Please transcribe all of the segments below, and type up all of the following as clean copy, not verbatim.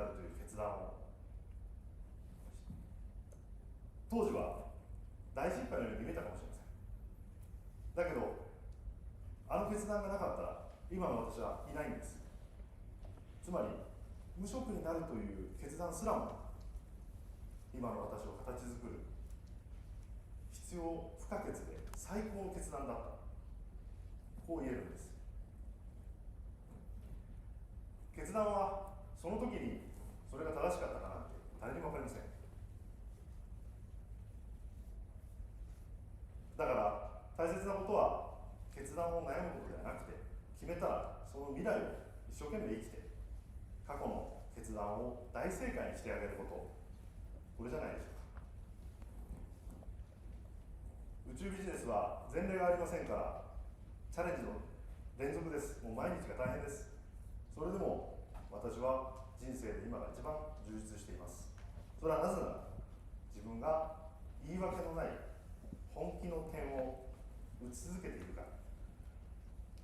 るという決断を、当時は大失敗のように見えたかもしれません。だけど、あの決断がなかったら今の私はいないんです。つまり無職になるという決断すらも今の私を形作る必要不可欠で最高の決断だった、こう言えるんです。決断はその時にそれが正しかったかなんて誰にも分かりません。だから大切なことは決断を悩むことではなくて、決めたらその未来を一生懸命生きて過去の決断を大正解にしてあげること、これじゃないでしょうか。宇宙ビジネスは前例がありませんから、チャレンジの連続です。もう毎日が大変です。それでも私は人生で今が一番充実しています。それはなぜなら、自分が言い訳のない本気の点を打ち続けているから。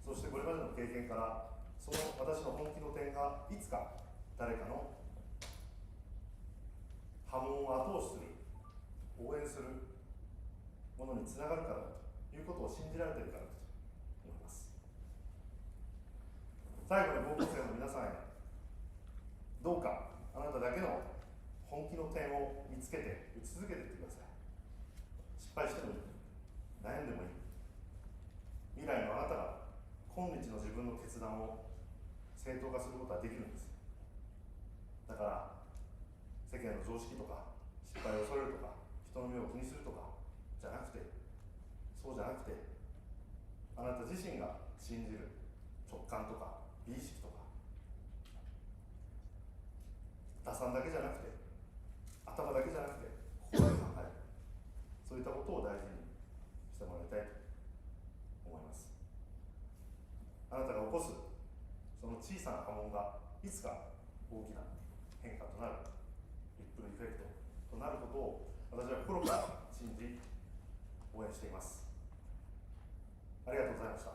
そしてこれまでの経験から、その私の本気の点がいつか誰かの波紋を後押しする、応援するものにつながるからだということを信じられているからだと思います。最後に高校生の皆さんへ、どうかあなただけの本気の点を見つけて打ち続けていってください。失敗してもいい、悩んでもいい。未来のあなたが今日の自分の決断を正当化することはできるんです。だから世間の常識とか失敗を恐れるとか人の目を気にするとかじゃなくて、そうじゃなくて、あなた自身が信じる直感とか美意識とか、打算だけじゃなくて、頭だけじゃなくて心で考える、そういったことを大事にしてもらいたいと思います。あなたが起こすその小さな波紋がいつか大きな変化となる、リップルエフェクトとなることを私は心から信じ応援しています。ありがとうございました。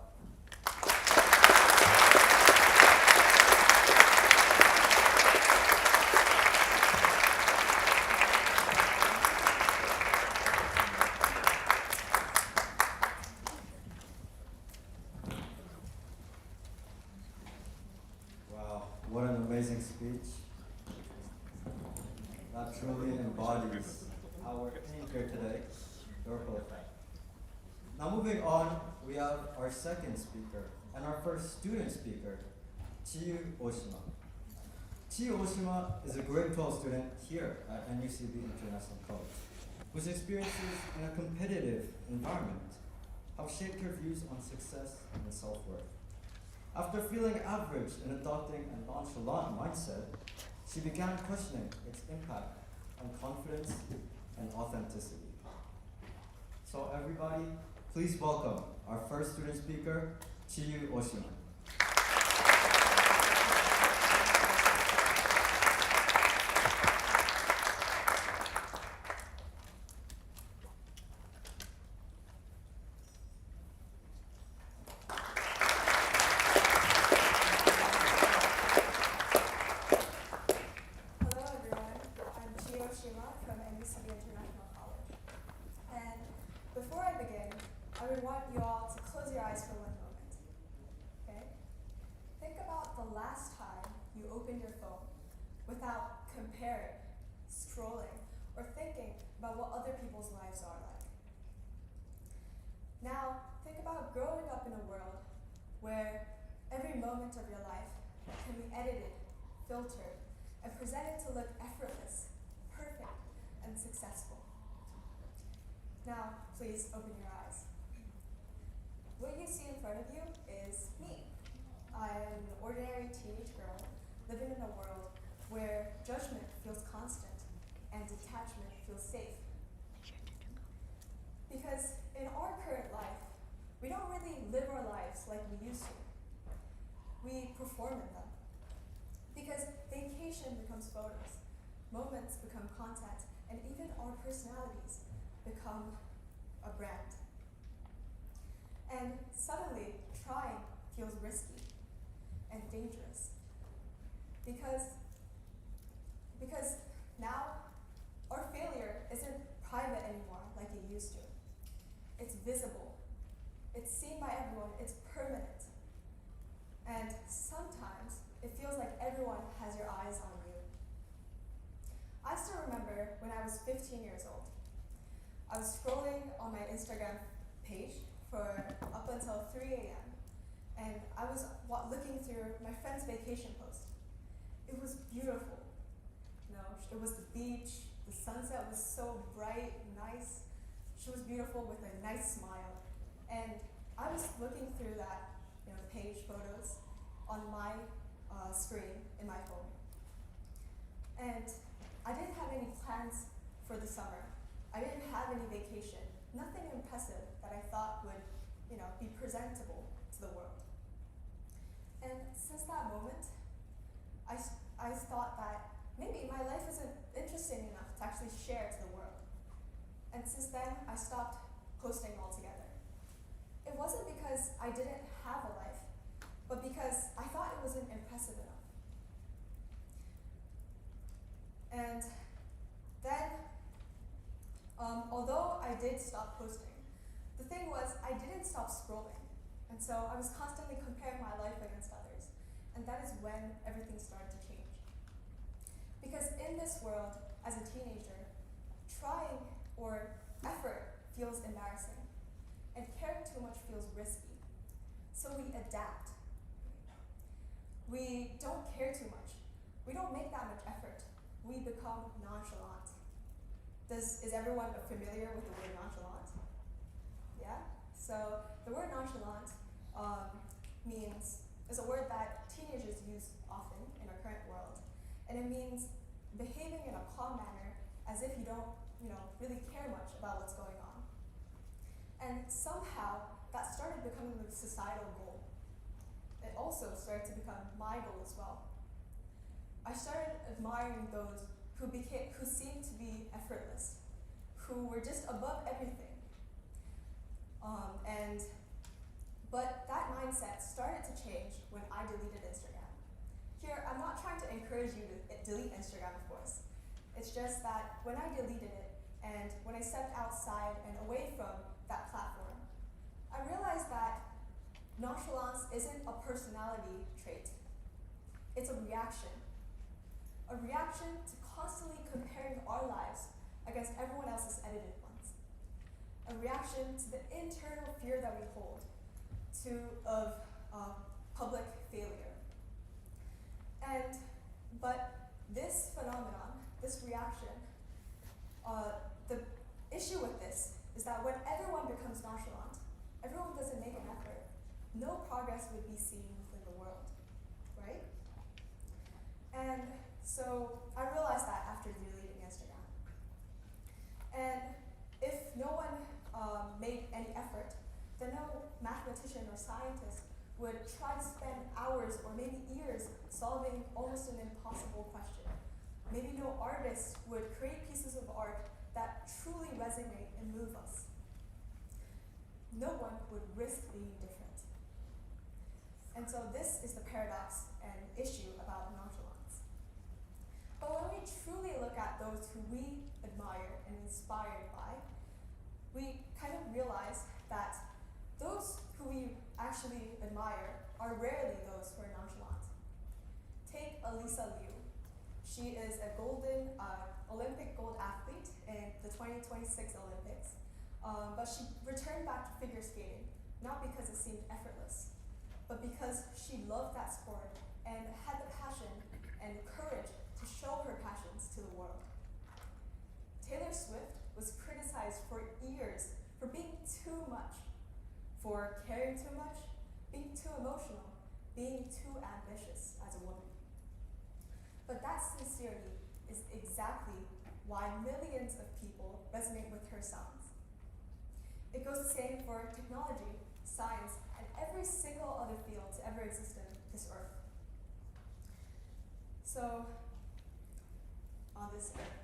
What an amazing speech. That truly embodies our anchor today, Dorko. Now moving on, we have our second speaker and our first student speaker, Chiyu Oshima. Chiyu Oshima is a grade 12 student here at NUCB International College, whose experiences in a competitive environment have shaped her views on success and self-worth. After feeling average in adopting a nonchalant mindset, she began questioning its impact on confidence and authenticity. So everybody, please welcome our first student speaker, Chiyu Oshima. Without comparing, scrolling, or thinking about what other people's lives are like. Now, think about growing up in a world where every moment of your life can be edited, filtered, and presented to look effortless, perfect, and successful. Now, please open your eyes. What you see in front of you is me. I am an ordinary teenage girl living in a world where judgment feels constant and detachment feels safe. Because in our current life, we don't really live our lives like we used to. We perform in them. Because vacation becomes photos, moments become content, and even our personalities become a brand. And suddenly, trying feels risky and dangerous. Because 15 years old. I was scrolling on my Instagram page for up until 3 a.m. and I was looking through my friend's vacation post. It was beautiful. You know, it was the beach, the sunset was so bright and nice. She was beautiful with a nice smile. And I was looking through that, page photos on my screen in my phone. And I didn't have any plans for the summer. I didn't have any vacation. Nothing impressive that I thought would, be presentable to the world. And since that moment, I thought that maybe my life isn't interesting enough to actually share to the world. And since then, I stopped posting altogether. It wasn't because I didn't have a life, but because I thought it wasn't impressive enough. And then, although I did stop posting, the thing was I didn't stop scrolling. And so I was constantly comparing my life against others. And that is when everything started to change. Because in this world, as a teenager, trying or effort feels embarrassing. And caring too much feels risky. So we adapt. We don't care too much. We don't make that much effort. We become nonchalant. Is everyone familiar with the word nonchalant? Yeah? So the word nonchalant is a word that teenagers use often in our current world. And it means behaving in a calm manner as if you don't, really care much about what's going on. And somehow that started becoming the societal goal. It also started to become my goal as well. I started admiring those who seemed to be effortless, who were just above everything. But that mindset started to change when I deleted Instagram. Here, I'm not trying to encourage you to delete Instagram, of course. It's just that when I deleted it, and when I stepped outside and away from that platform, I realized that nonchalance isn't a personality trait. It's a reaction. A reaction to constantly comparing our lives against everyone else's edited ones. A reaction to the internal fear that we hold of public failure. But this phenomenon, this reaction, the issue with this is that when everyone becomes nonchalant, everyone doesn't make an effort, no progress would be seen within the world, right? And so I realized that after deleting Instagram. And if no one made any effort, then no mathematician or scientist would try to spend hours or maybe years solving almost an impossible question. Maybe no artist would create pieces of art that truly resonate and move us. No one would risk being different. And so this is the paradox and issue about nonchalance. But when we truly look at those who we admire and inspired by, we kind of realize that those who we actually admire are rarely those who are nonchalant. Take Elisa Liu. She is a Olympic gold athlete in the 2026 Olympics, but she returned back to figure skating, not because it seemed effortless, but because she loved that sport and had the passion and courage to show her passions to the world. Taylor Swift was criticized for years for being too much, for caring too much, being too emotional, being too ambitious as a woman. But that sincerity is exactly why millions of people resonate with her songs. It goes the same for technology, science, and every single other field to ever exist in this earth. So, on this earth.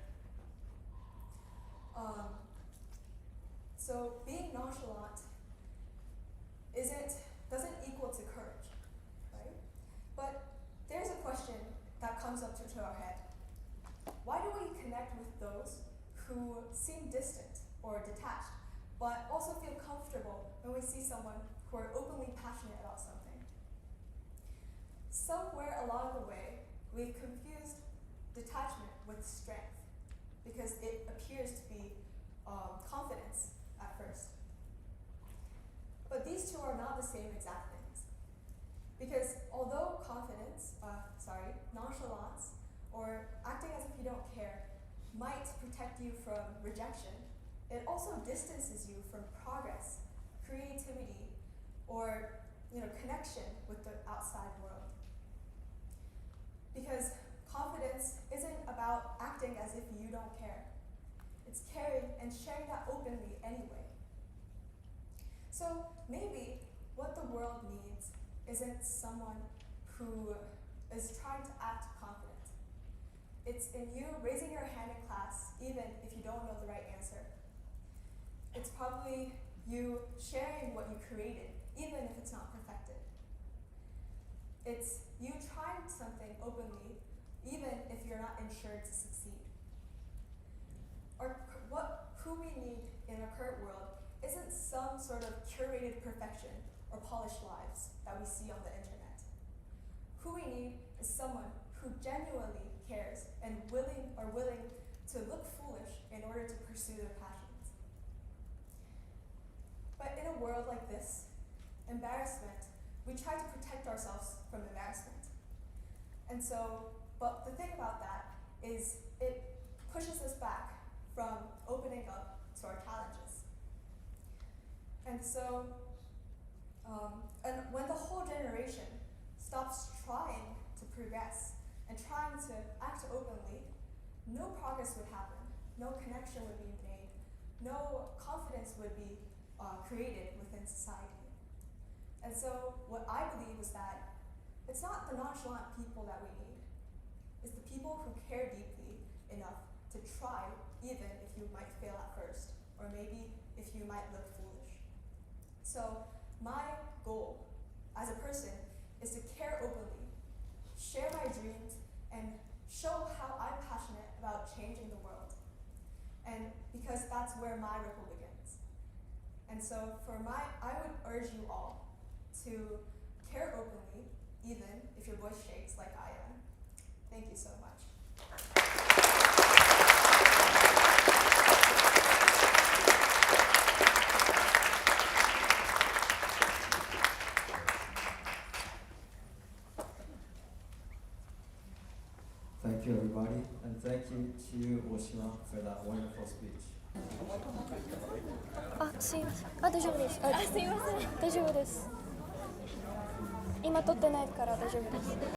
So being nonchalant doesn't equal to courage, right? But there's a question that comes up to our head. Why do we connect with those who seem distant or detached, but also feel comfortable when we see someone who are openly passionate about something? Somewhere along the way, we've confused detachment with strength. because it appears to be confidence at first. But these two are not the same exact things. Because although nonchalance, or acting as if you don't care, might protect you from rejection, it also distances you from progress, creativity, or connection with the outside world. Because confidence isn't about acting as if you don't care. It's caring and sharing that openly anyway. So maybe what the world needs isn't someone who is trying to act confident. It's in you raising your hand in class even if you don't know the right answer. It's probably you sharing what you created even if it's not perfected. It's you trying something openly even if you're not ensured to succeed. Who we need in our current world isn't some sort of curated perfection or polished lives that we see on the internet. Who we need is someone who genuinely cares and willing to look foolish in order to pursue their passions. But in a world like this, embarrassment, we try to protect ourselves from embarrassment. And so, but the thing about that is it pushes us back from opening up to our challenges. And so, and when the whole generation stops trying to progress and trying to act openly, no progress would happen, no connection would be made, no confidence would be created within society. And so what I believe is that it's not the nonchalant people that we need, it's the people who care deeply enough to try even if you might fail at first, or maybe if you might look foolish. So my goal as a person is to care openly, share my dreams, and show how I'm passionate about changing the world. And because that's where my ripple begins. And so I would urge you all to care openly, even if your voice shakes like I am. Thank you so much. Thank you, everybody, and thank you to Oshima for that wonderful speech. すいません。大丈夫です。すいません。大丈夫です。今撮ってないから大丈夫です。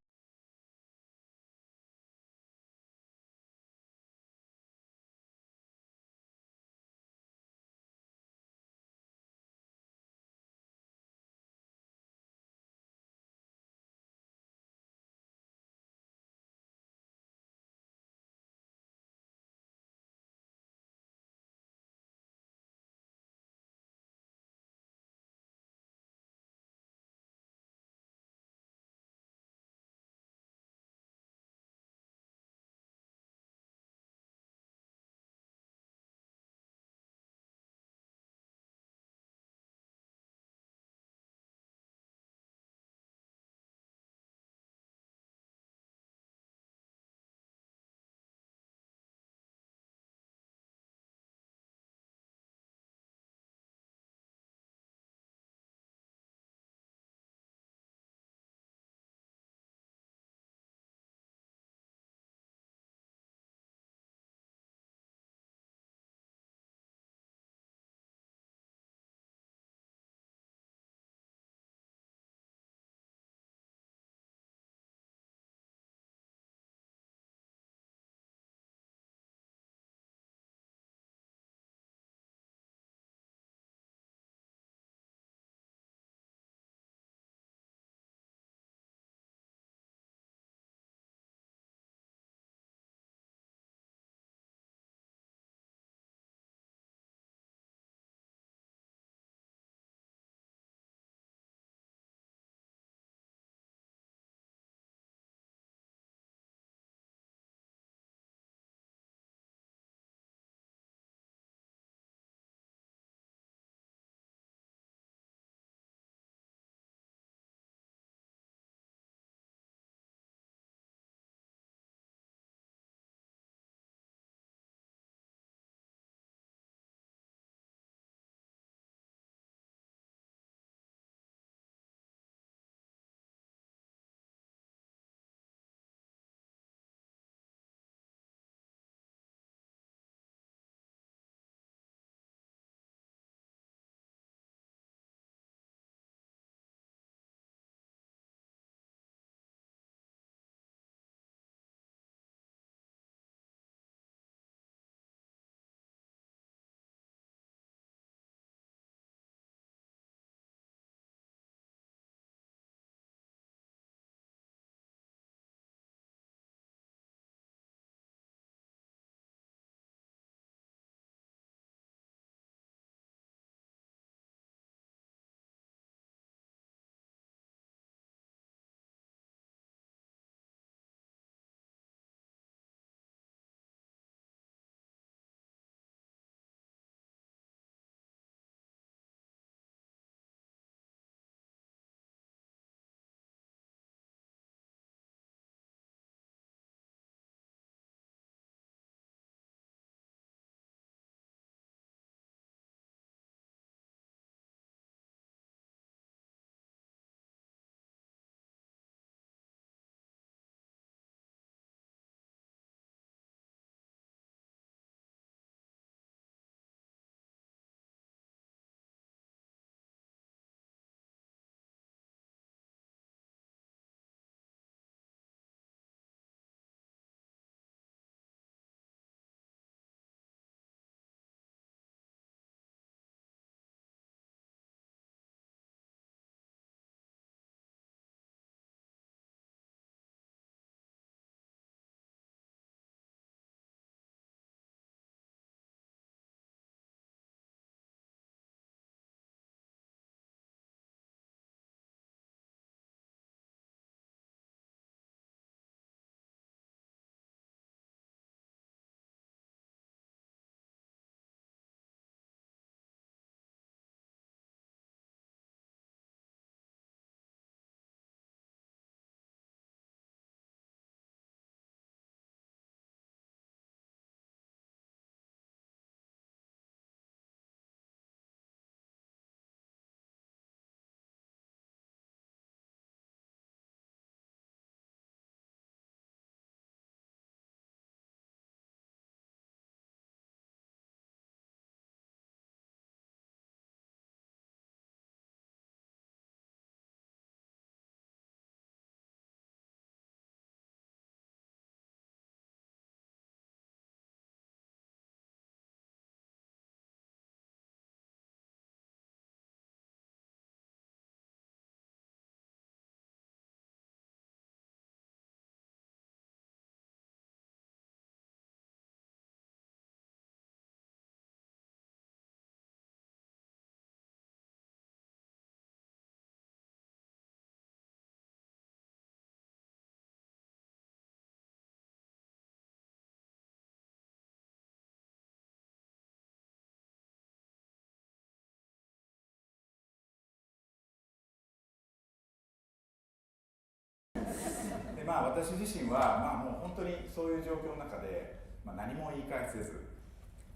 まあ私自身は、まあ、もう本当にそういう状況の中で、まあ、何も言い返せず、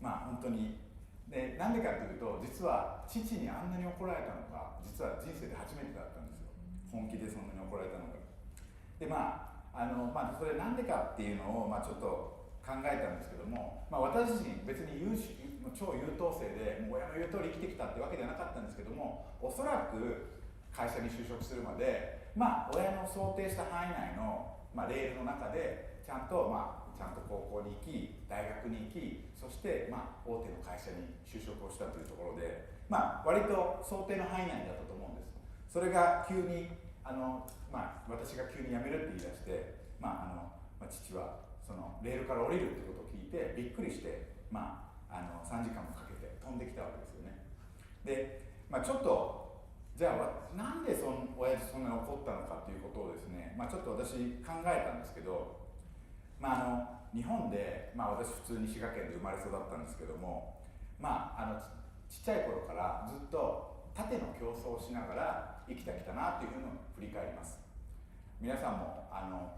まあ本当にで、なんでかというと、実は父にあんなに怒られたのが実は人生で初めてだったんですよ。本気でそんなに怒られたのが。でそれなんでかっていうのを、ちょっと考えたんですけども、私自身別に超優等生でもう親の言う通り生きてきたってわけじゃなかったんですけども、おそらく会社に就職するまで、親の想定した範囲内の、レールの中でちゃんと高校に行き、大学に行き、そして、大手の会社に就職をしたというところで、割と想定の範囲内だったと思うんです。それが急に私が急に辞めるって言い出して、父はそのレールから降りるってことを聞いてびっくりして、3時間もかけて飛んできたわけですよね。で、ちょっとじゃあなんで親父そんなに怒ったのかっていうことをですね、ちょっと私考えたんですけど、日本で、私普通に滋賀県で生まれ育ったんですけども、ちっちゃい頃からずっと縦の競争をしながら生きてきたなというふうに振り返ります。皆さんも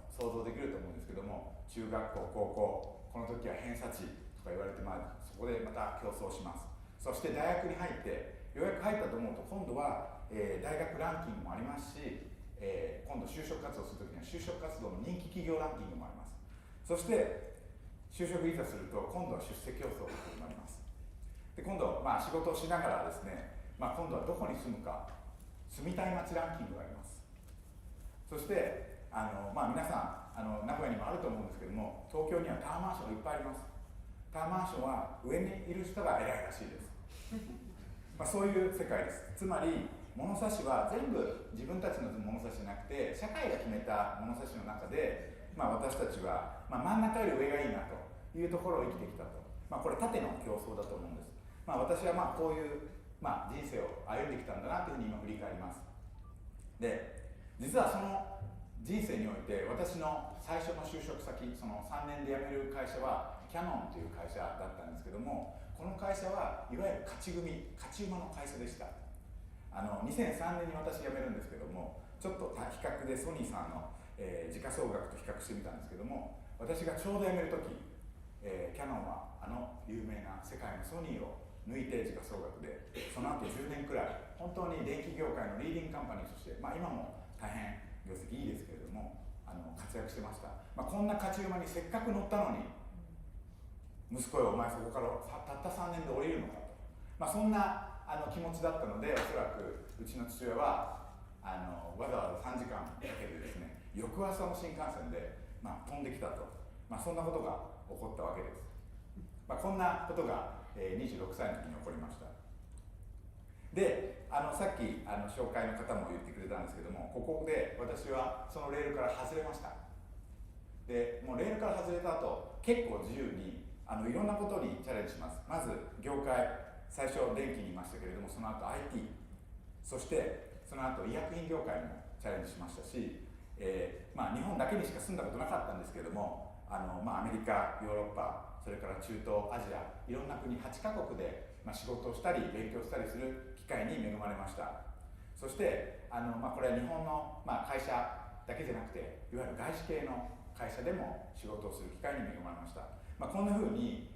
想像できると思うんですけども、中学校、高校、この時は偏差値とか言われて、そこでまた競争します。そして大学に入ってようやく入ったと思うと、今度は、大学ランキングもありますし、今度就職活動するときには就職活動の人気企業ランキングもあります。そして就職いざすると今度は出世競争が始まります。で、今度、仕事をしながらですね、今度はどこに住むか、住みたい街ランキングがあります。そして皆さん名古屋にもあると思うんですけども、東京にはタワーマンションがいっぱいあります。タワーマンションは上にいる人が偉いらしいです。そういう世界です。つまり物差しは全部自分たちの物差しじゃなくて、社会が決めた物差しの中で、私たちは、真ん中より上がいいなというところを生きてきたと。これ縦の競争だと思うんです。私はこういう、人生を歩んできたんだなというふうに今振り返ります。で、実はその人生において私の最初の就職先、その3年で辞める会社はキャノンという会社だったんですけども、この会社はいわゆる勝ち馬の会社でした。2003年に私辞めるんですけども、ちょっと比較でソニーさんの、時価総額と比較してみたんですけども、私がちょうど辞めるとき、キャノンは有名な世界のソニーを抜いて時価総額で、その後10年くらい本当に電気業界のリーディングカンパニーとして、今も大変業績いいですけれども活躍してました。こんな勝ち馬にせっかく乗ったのに、息子よお前そこからたった3年で降りるのかと、そんな気持ちだったので、おそらくうちの父親はわざわざ3時間かけてですね、翌朝の新幹線で、飛んできたと、そんなことが起こったわけです。こんなことが、26歳の時に起こりました。で、さっき紹介の方も言ってくれたんですけども、ここで私はそのレールから外れました。で、もうレールから外れた後、結構自由にいろんなことにチャレンジします。まず業界、最初電気にいましたけれども、その後 IT、 そしてその後医薬品業界にもチャレンジしましたし、日本だけにしか住んだことなかったんですけれども、アメリカ、ヨーロッパ、それから中東アジア、いろんな国8カ国で、仕事をしたり勉強したりする機会に恵まれました。そしてこれは日本の、会社だけじゃなくて、いわゆる外資系の会社でも仕事をする機会に恵まれました。こんな風に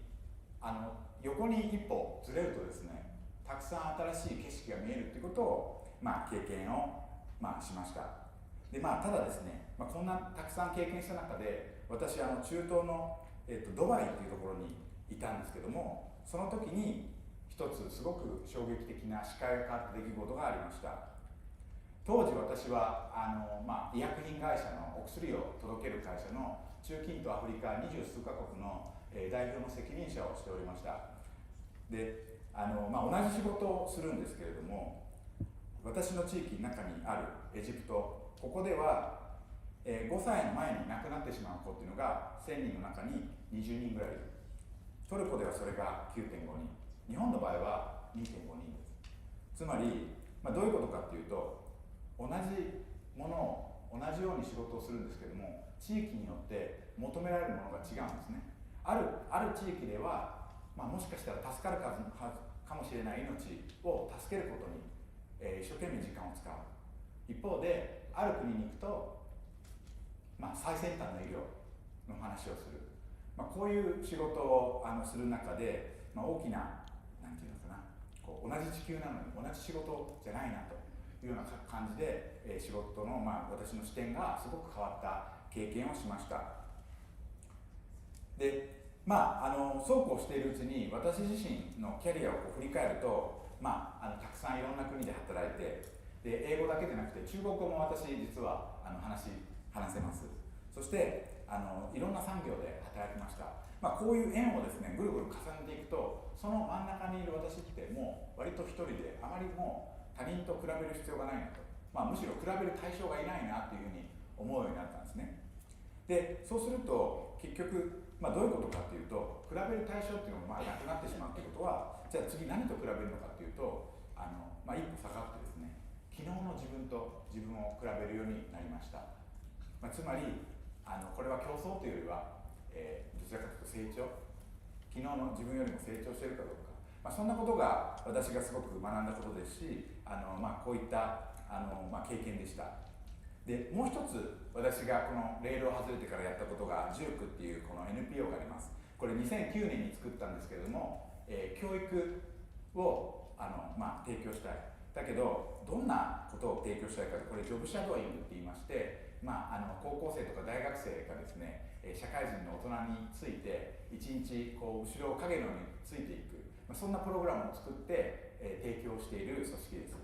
横に一歩ずれるとですね、たくさん新しい景色が見えるということを、経験を、しました。で、ただですね、こんなたくさん経験した中で、私中東の、ドバイっていうところにいたんですけども、その時に一つすごく衝撃的な視界が変わった出来事がありました。当時私は医薬品会社のお薬を届ける会社の中近東アフリカ20数カ国の代表の責任者をしておりました。で、同じ仕事をするんですけれども、私の地域の中にあるエジプト、ここでは5歳の前に亡くなってしまう子っていうのが1000人の中に20人ぐらいいる。トルコではそれが 9.5 人、日本の場合は 2.5 人です。つまり、どういうことかっていうと、同じものを同じように仕事をするんですけども、地域によって求められるものが違うんですね。ある地域では、もしかしたら助かるかもしれない命を助けることに、一生懸命時間を使う。一方である国に行くと最先端の医療の話をする、こういう仕事をする中で、大きな、なんていうのかな、こう同じ地球なのに同じ仕事じゃないなというような感じで、仕事の、私の視点がすごく変わった経験をしました。で、そうこうしているうちに私自身のキャリアを振り返ると、たくさんいろんな国で働いて、で英語だけでなくて中国語も私実は話せます。そしていろんな産業で働きました。こういう縁をですねぐるぐる重ねていくと、その真ん中にいる私ってもう割と一人で、あまりもう他人と比べる必要がないなと、むしろ比べる対象がいないなというふうに思うようになったんですね。でそうすると結局、どういうことかというと、比べる対象っていうのがなくなってしまうということは、じゃあ次何と比べるのかというと、一歩下がってですね、昨日の自分と自分を比べるようになりました。つまりこれは競争というよりは、どちらかというと成長、昨日の自分よりも成長しているかどうか、そんなことが私がすごく学んだことですし、こういった経験でした。でもう一つ私がこのレールを外れてからやったことがジュークっていうこの NPO があります。これ2009年に作ったんですけれども、教育を提供したい。だけどどんなことを提供したいか、これジョブシャドーイングって言いまして、高校生とか大学生がですね、社会人の大人について一日こう後ろを影のようについていく、そんなプログラムを作って、提供している組織です。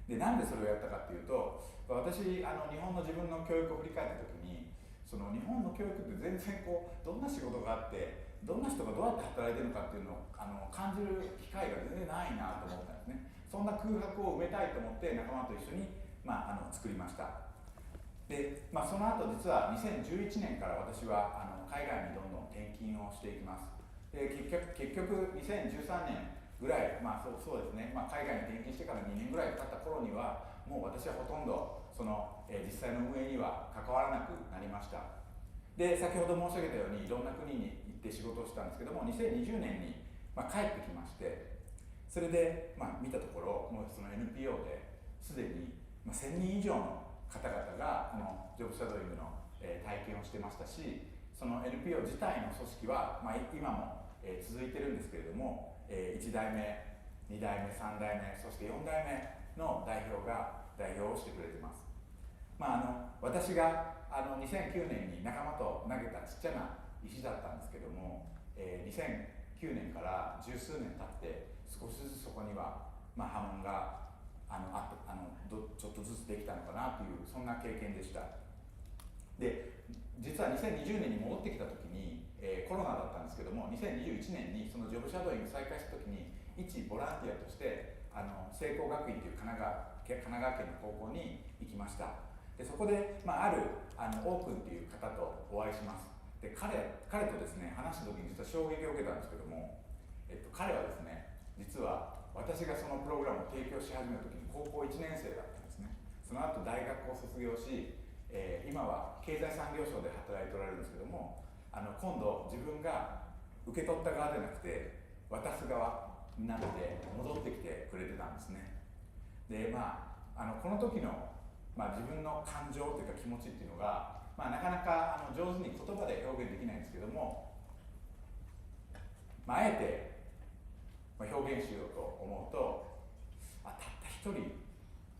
でなんでそれをやったかっていうと、私日本の自分の教育を振り返った時に、その日本の教育って全然こうどんな仕事があってどんな人がどうやって働いてるのかっていうのを感じる機会が全然ないなと思ったんですね。そんな空白を埋めたいと思って仲間と一緒に、作りました。で、その後実は2011年から私は海外にどんどん転勤をしていきます。で結局2013年ぐらい、そうですね、海外に転勤してから2年ぐらい経った頃には、もう私はほとんどその、実際の運営には関わらなくなりました。で先ほど申し上げたようにいろんな国に行って仕事をしたんですけども、2020年に、帰ってきまして、それで、見たところ、もうその NPO ですでに、1000人以上の方々がこのジョブシャドーイングの、体験をしてましたし、その NPO 自体の組織は、今も、続いてるんですけれども、1代目、2代目、3代目、そして4代目の代表が代表をしてくれています。私が2009年に仲間と投げたちっちゃな石だったんですけども、2009年から十数年経って少しずつそこには、波紋がちょっとずつできたのかなという、そんな経験でした。で実は2020年に戻ってきた時に、コロナだったんですけども、2021年にそのジョブシャドーイング再開した時に一ボランティアとして聖光学院という神奈川県の高校に行きました。でそこで、あるオープンという方とお会いします。で彼とですね話した時に実は衝撃を受けたんですけども、彼はですね実は私がそのプログラムを提供し始めた時に高校1年生だったんですね。その後大学を卒業し、今は経済産業省で働いておられるんですけども、今度自分が受け取った側でなくて渡す側になって戻ってきてくれてたんですね。でこの時の、自分の感情というか気持ちっていうのが、なかなか上手に言葉で表現できないんですけども、あえて表現しようと思うと、たった一人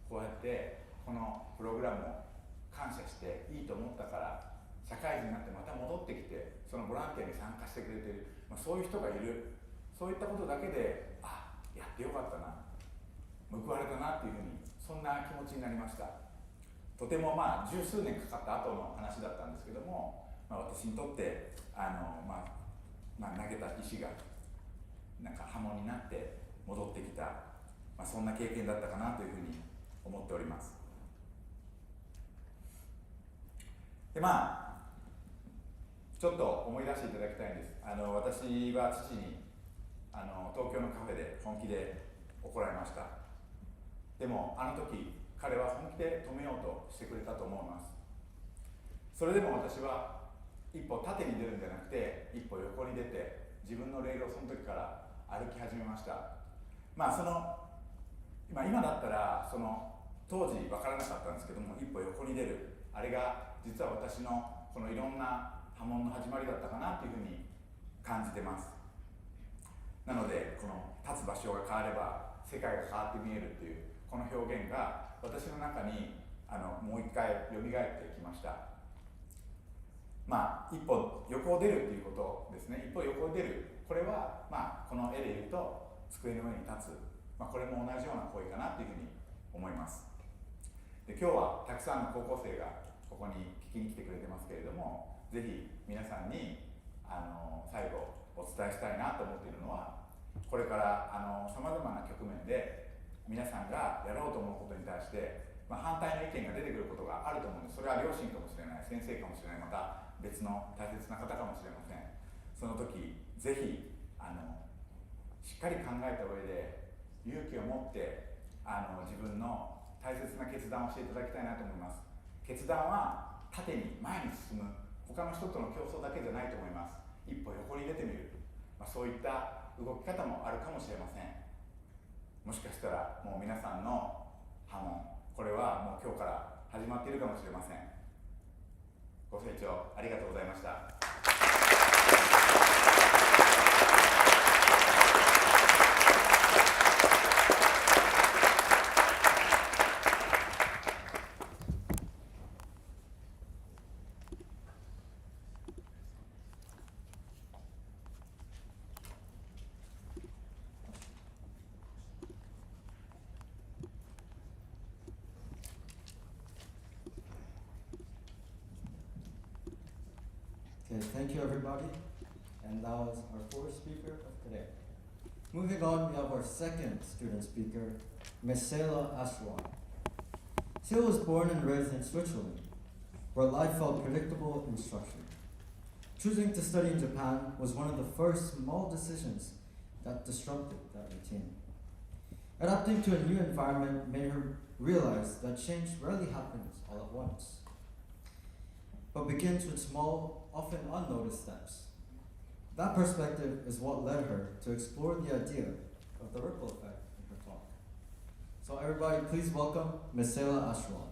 こうやってこのプログラムを感謝していいと思ったから社会人になってまた戻ってきてそのボランティアに参加してくれている、そういう人がいる。そういったことだけでやってよかったな、報われたなっていうふうに、そんな気持ちになりました。とても十数年かかった後の話だったんですけども、私にとって投げた石がなんか波紋になって戻ってきた、そんな経験だったかなというふうに思っております。でちょっと思い出していただきたいんです。私は父に東京のカフェで本気で怒られました。でもあの時彼は本気で止めようとしてくれたと思います。それでも私は一歩縦に出るんじゃなくて一歩横に出て自分のレールをその時から歩き始めました。今だったらその当時分からなかったんですけども、一歩横に出る、あれが実は私のこのいろんな波紋の始まりだったかなというふうに感じてます。なのでこの立つ場所が変われば世界が変わって見えるというこの表現が私の中にもう一回蘇ってきました。一歩横を出るということですね。一歩横を出る、これはこの絵で言うと机の上に立つ、これも同じような行為かなというふうに思います。で、今日はたくさんの高校生がここに聞きに来てくれてますけれども、ぜひ皆さんに最後お伝えしたいなと思っているのは、これからさまざまな局面で皆さんがやろうと思うことに対して、反対の意見が出てくることがあると思うんです。それは両親かもしれない、先生かもしれない、また別の大切な方かもしれません。その時ぜひしっかり考えた上で勇気を持って自分の大切な決断をしていただきたいなと思います。決断は縦に前に進む、他の人との競争だけじゃないと思います。一歩横に出てみる、そういった動き方もあるかもしれません。もしかしたらもう皆さんの波紋、これはもう今日から始まっているかもしれません。ご清聴ありがとうございました。Okay, thank you everybody. And that was our fourth speaker of today. Moving on, we have our second student speaker, Ms. Sela Ashwan. Sela was born and raised in Switzerland, where life felt predictable and structured. Choosing to study in Japan was one of the first small decisions that disrupted that routine. Adapting to a new environment made her realize that change rarely happens all at once, but begins with small, often unnoticed steps. That perspective is what led her to explore the idea of the ripple effect in her talk. So everybody, please welcome Ms. Sela Ashwan.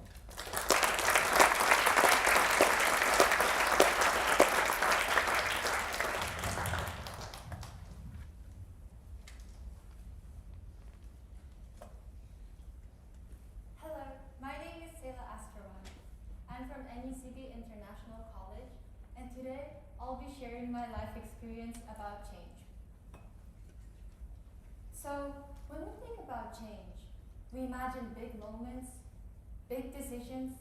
Hello, my name is Sela Ashwan. I'm from NUCB International College, and today I'll be sharing my life experience about change. So, when we think about change, we imagine big moments, big decisions,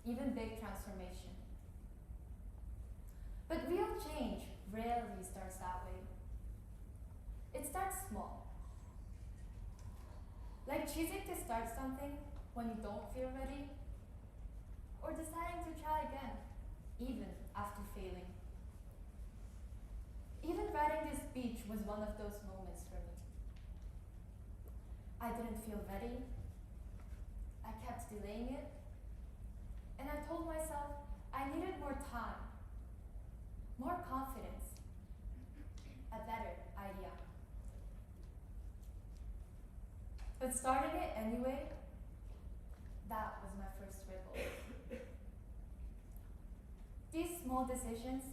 even big transformation. But real change rarely starts that way. It starts small. Like choosing to start something when you don't feel ready, or deciding to try again, even after failing. Even writing this speech was one of those moments for me. I didn't feel ready. I kept delaying it. And I told myself I needed more time, more confidence, a better idea. But starting it anyway, that was my first ripple. These small decisions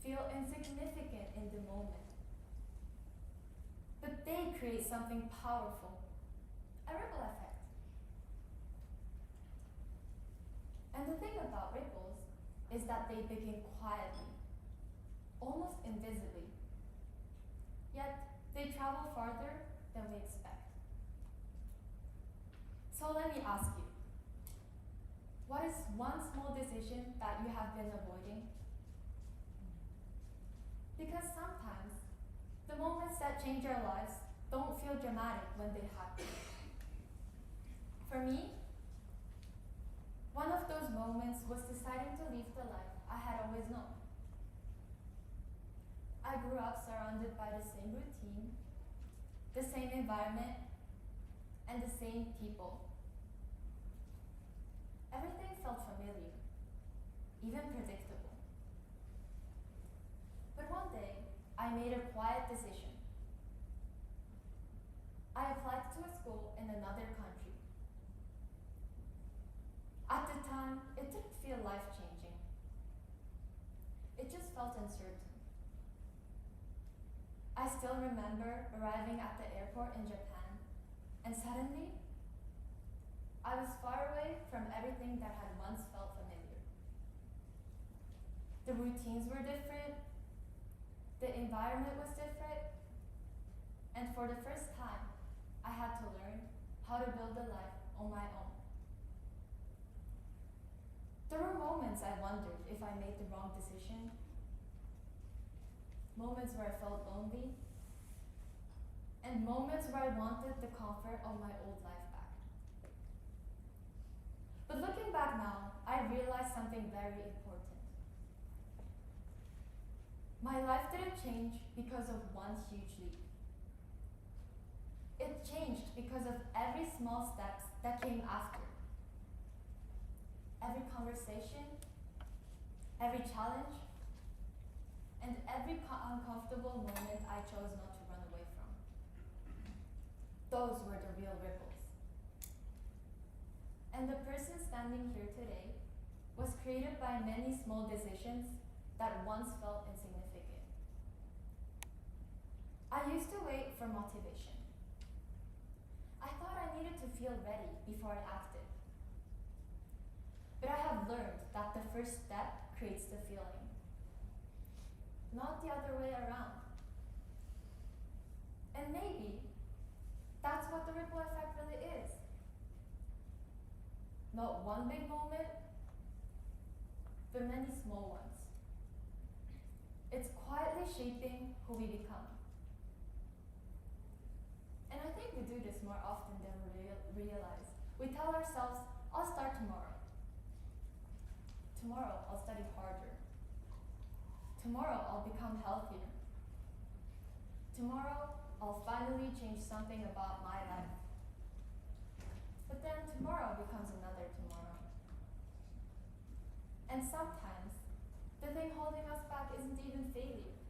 feel insignificant in the moment, but they create something powerful, a ripple effect. And the thing about ripples is that they begin quietly, almost invisibly, yet they travel farther than we expect. So let me ask you, what is one small decision that you have been avoiding? Because sometimes the moments that change our lives don't feel dramatic when they happen. For me, one of those moments was deciding to leave the life I had always known. I grew up surrounded by the same routine, the same environment, and the same people. Everything felt familiar, even predictable. But one day, I made a quiet decision. I applied to a school in another country. At the time, it didn't feel life-changing. just felt uncertain. I still remember arriving at the airport in Japan, and suddenly, I was far away from everything that had once felt familiar. The routines were different, the environment was different, and for the first time, I had to learn how to build a life on my own. There were moments I wondered if I made the wrong decision, moments where I felt lonely, and moments where I wanted the comfort of my old life back. But looking back now, I realized something very important. My life didn't change because of one huge leap. It changed because of every small steps that came after. Every conversation, every challenge, and every uncomfortable moment I chose not to run away from. Those were the real ripples. And the person standing here today was created by many small decisions that once felt insignificant. I used to wait for motivation. I thought I needed to feel ready before I acted. But I have learned that the first step creates the feeling, not the other way around. And maybe that's what the ripple effect really is. Not one big moment, but many small ones. It's quietly shaping who we become. And I think we do this more often than we realize. We tell ourselves, I'll start tomorrow. Tomorrow, I'll study harder. Tomorrow, I'll become healthier. Tomorrow, I'll finally change something about my life. But then tomorrow becomes another tomorrow. And sometimes, the thing holding us back isn't even failure.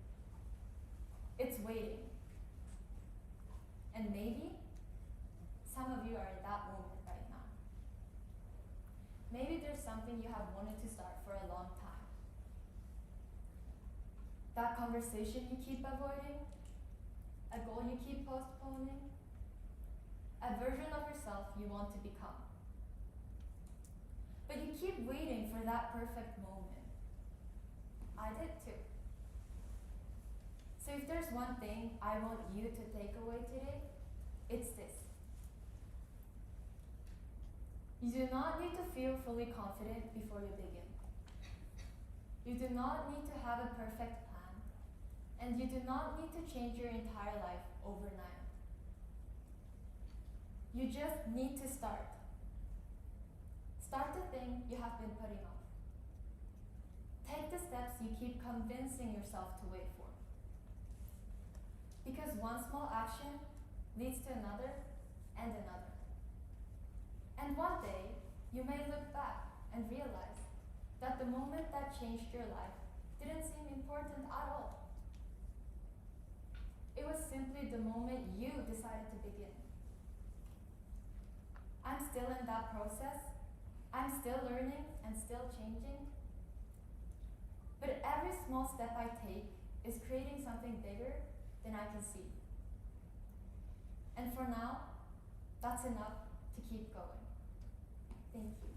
It's waiting. And maybe, some of you are in that moment right now. Maybe there's something you have wanted to start for a long time. That conversation you keep avoiding, a goal you keep postponing, a version of yourself you want to become. But you keep waiting for that perfect moment. I did too. So if there's one thing I want you to take away today, it's this. You do not need to feel fully confident before you begin. You do not need to have a perfect plan, and you do not need to change your entire life overnight. You just need to start. Start the thing you have been putting off. Take the steps you keep convincing yourself to wait for. Because one small action leads to another and another. And one day, you may look back and realize that the moment that changed your life didn't seem important at all. It was simply the moment you decided to begin. I'm still in that process. I'm still learning and still changing. But every small step I take is creating something bigger than I can see. And for now, that's enough to keep going. Thank you.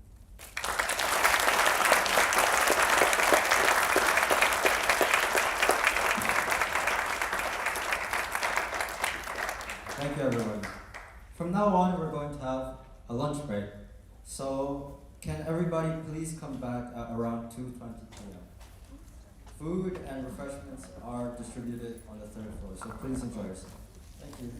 Thank you, everyone. From now on, we're going to have a lunch break. So, can everybody please come back at around 2:20 p.m. Food and refreshments are distributed on the 3rd floor, so please enjoy yourself. Thank you.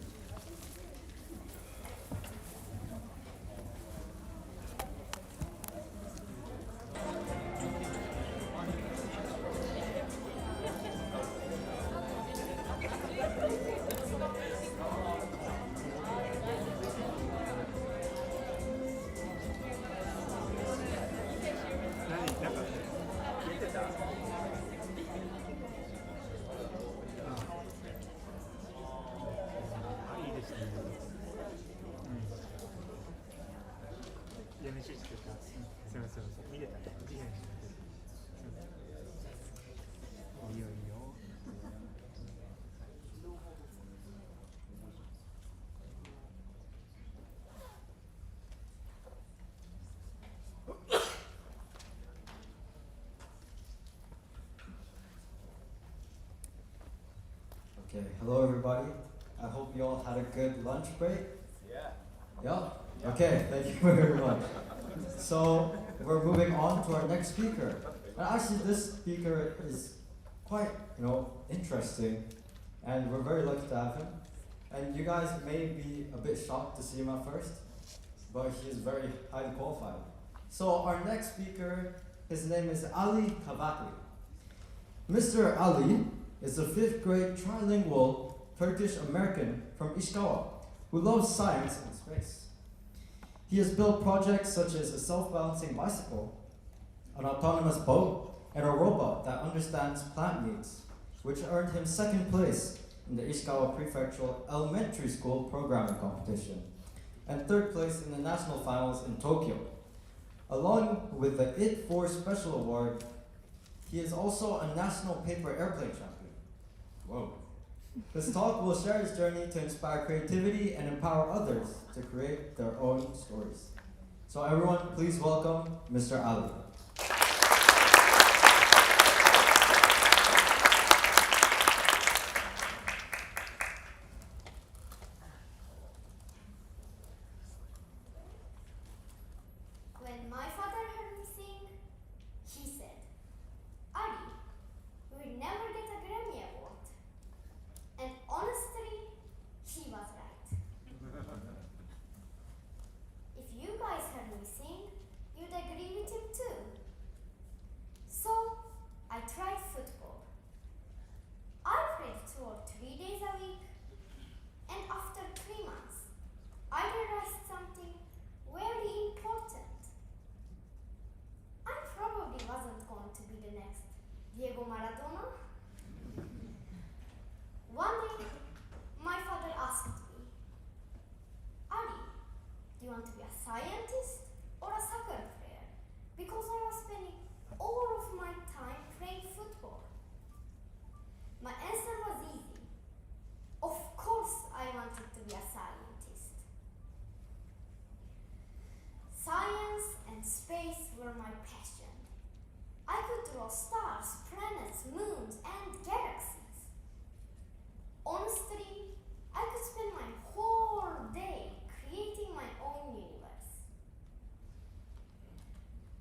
Okay, hello everybody. I hope you all had a good lunch break. Yeah? Okay, thank you very much. So, we're moving on to our next speaker. And actually, this speaker is quite, interesting, and we're very lucky to have him. And you guys may be a bit shocked to see him at first, but he is very highly qualified. So, our next speaker, his name is Ali Kavakli. Mr. Ali is a 5th grade trilingual Turkish American from Ishikawa who loves science and space. He has built projects such as a self-balancing bicycle, an autonomous boat, and a robot that understands plant needs, which earned him 2nd place in the Ishikawa Prefectural Elementary School Programming Competition, and 3rd place in the national finals in Tokyo. Along with the IT4 Special Award, he is also a national paper airplane champion. Whoa. This talk will share his journey to inspire creativity and empower others to create their own stories. So everyone, please welcome Mr. Ali. When my father heard me sing, he said, "Ari, you will never get a Grammy Award." And honestly, he was right. If you guys heard me sing, you'd agree with him too. So, I tried football. I played 2 or 3 days a week, and after 3 months, I realized something very important. I probably wasn't going to be the next Diego Maradona. One day, my father asked me, "Ari, do you want to be a scientist or a soccer player?" Because I was spending all of my time playing football. My answer was easy. Of course I wanted to be a scientist. Science and space were my passion. I could draw stars, planets, moons, and galaxies. Honestly, I could spend my whole day creating my own universe.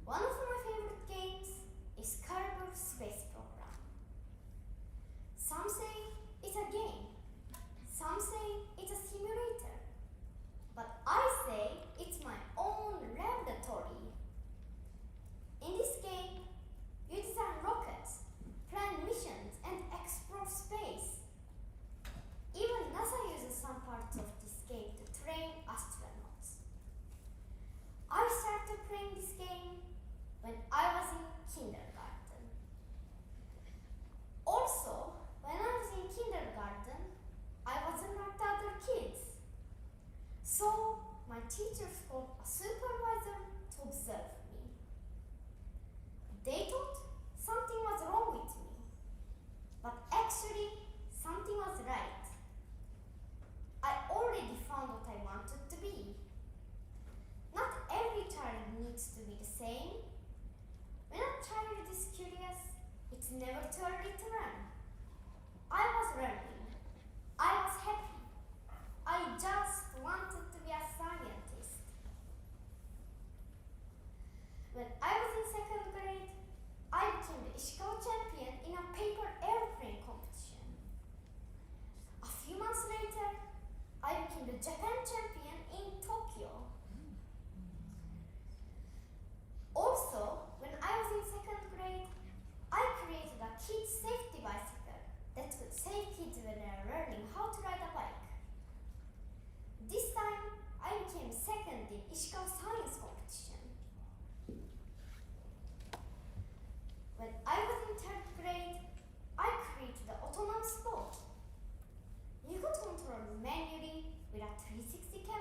One of my favorite games is Kerbal Space Program. Some say it's a game. Some say it's a simulator. But I say it's my own laboratory. In this game, you design rockets, plan missions, and explore space. Even NASA uses some parts of this game to train astronauts. I started playing this game when I was in kindergarten. Also, when I was in kindergarten, I wasn't like the other kids. So, my teachers called a supervisor to observe me. They thought something was wrong with me, but actually, something was right. I already found what I wanted to be. Not every child needs to be the same. When a child is curious, it's never too early to run. I was learning. I was happy. I just wanted to be a scientist. When I was in 2nd grade, I became the Ishikawa champion in a paper airplane competition. A few months later, I became the Japan champion in Tokyo. Also, when I was in 2nd grade, I created a kids' safety bicycle that could save kids when they are learning how to ride a bike. This time, I became 2nd in Ishikawa science competition. When I was in 3rd grade, I created the autonomous boat. You could control manually with a 360 camera.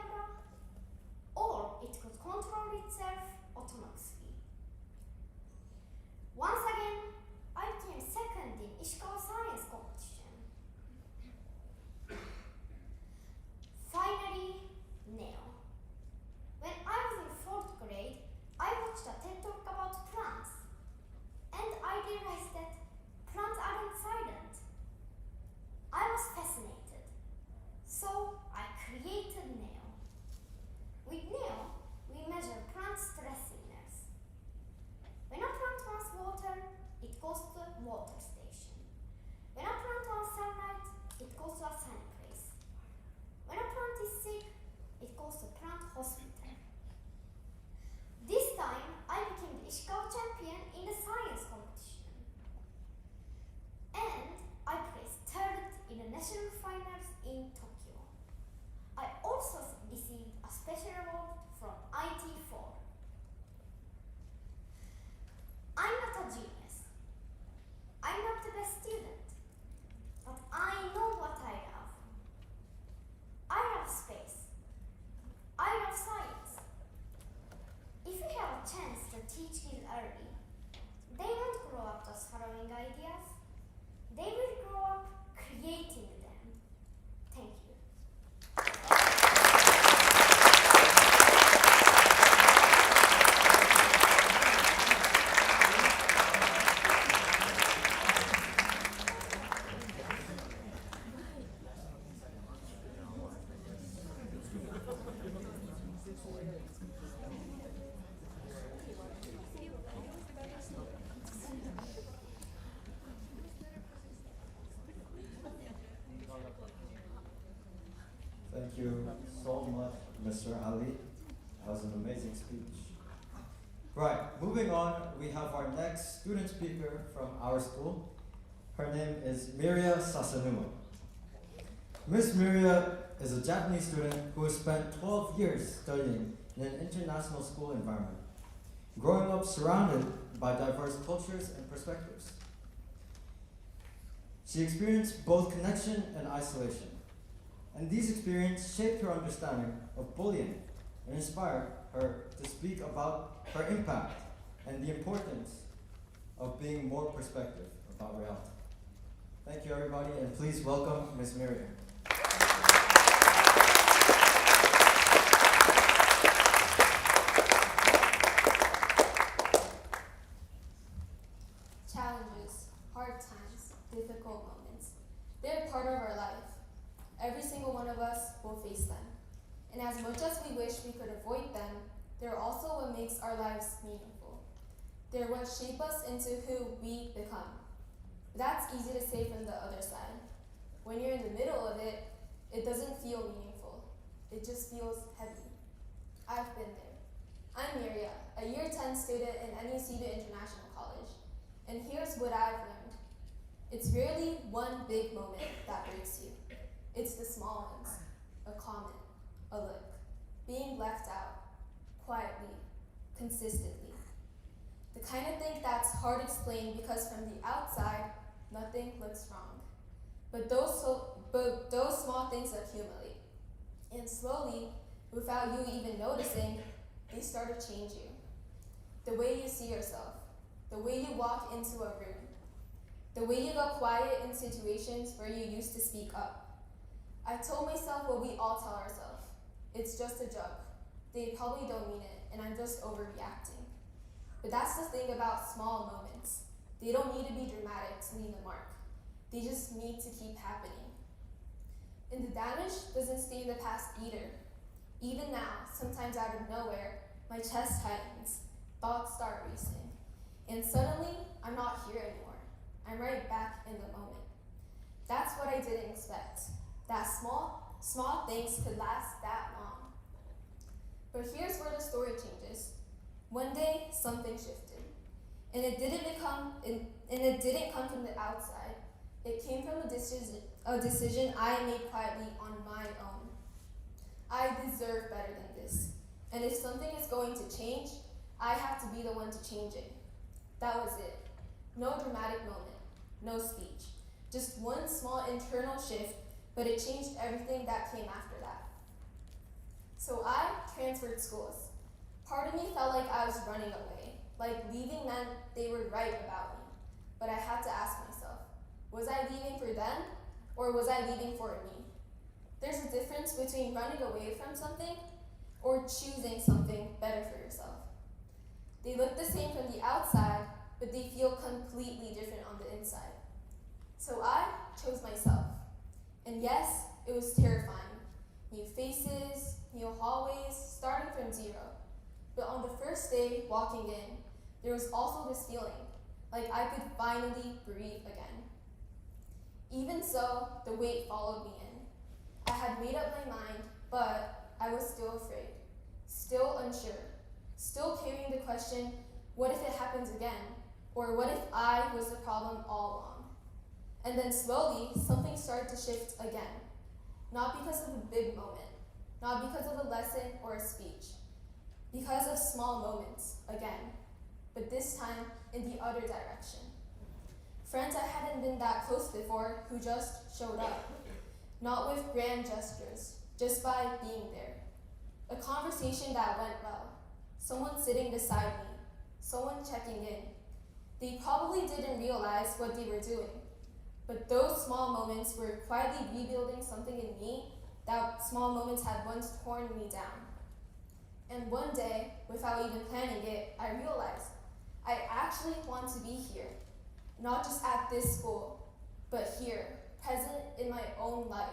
Thank you so much, Mr. Ali. That was an amazing speech. Right, moving on, we have our next student speaker from our school. Her name is Miria Sasanuma. Miss Miria is a Japanese student who has spent 12 years studying in an international school environment, growing up surrounded by diverse cultures and perspectives. She experienced both connection and isolation, and these experiences shaped her understanding of bullying and inspired her to speak about her impact and the importance of being more perspective about reality. Thank you, everybody, and please welcome Ms. Miriam. Challenges, hard times, difficult moments. They're part of our life. Every single one of us will face them. And as much as we wish we could avoid them, they're also what makes our lives meaningful. They're what shape us into who we become. That's easy to say from the other side. When you're in the middle of it, it doesn't feel meaningful. It just feels heavy. I've been there. I'm Miria, a year 10 student in NECU International College. And here's what I've learned. It's rarely one big moment that breaks you. It's the small ones, a comment, a look, being left out, quietly, consistently. The kind of thing that's hard to explain because from the outside, nothing looks wrong. But those small things accumulate. And slowly, without you even noticing, they start to change you. The way you see yourself, the way you walk into a room, the way you go quiet in situations where you used to speak up. I told myself what we all tell ourselves. It's just a joke. They probably don't mean it, and I'm just overreacting. But that's the thing about small moments. They don't need to be dramatic to leave a mark. They just need to keep happening. And the damage doesn't stay in the past either. Even now, sometimes out of nowhere, my chest tightens, thoughts start racing, and suddenly, I'm not here anymore. I'm right back in the moment. That's what I didn't expect. That small things could last that long. But here's where the story changes. One day, something shifted. And it didn't come from the outside. It came from a decision I made quietly on my own. I deserve better than this. And if something is going to change, I have to be the one to change it. That was it. No dramatic moment, no speech. Just one small internal shift, but it changed everything that came after that. So I transferred schools. Part of me felt like I was running away, like leaving meant they were right about me. But I had to ask myself, was I leaving for them, or was I leaving for me? There's a difference between running away from something or choosing something better for yourself. They look the same from the outside, but they feel completely different on the inside. So I chose myself. And yes, it was terrifying. New faces, new hallways, starting from zero. But on the first day walking in, there was also this feeling, like I could finally breathe again. Even so, the weight followed me in. I had made up my mind, but I was still afraid, still unsure, still carrying the question, what if it happens again? Or what if I was the problem all along? And then slowly, something started to shift again. Not because of a big moment, not because of a lesson or a speech, because of small moments again, but this time in the other direction. Friends I hadn't been that close before who just showed up, not with grand gestures, just by being there. A conversation that went well, someone sitting beside me, someone checking in. They probably didn't realize what they were doing, but those small moments were quietly rebuilding something in me that small moments had once torn me down. And one day, without even planning it, I realized I actually want to be here, not just at this school, but here, present in my own life.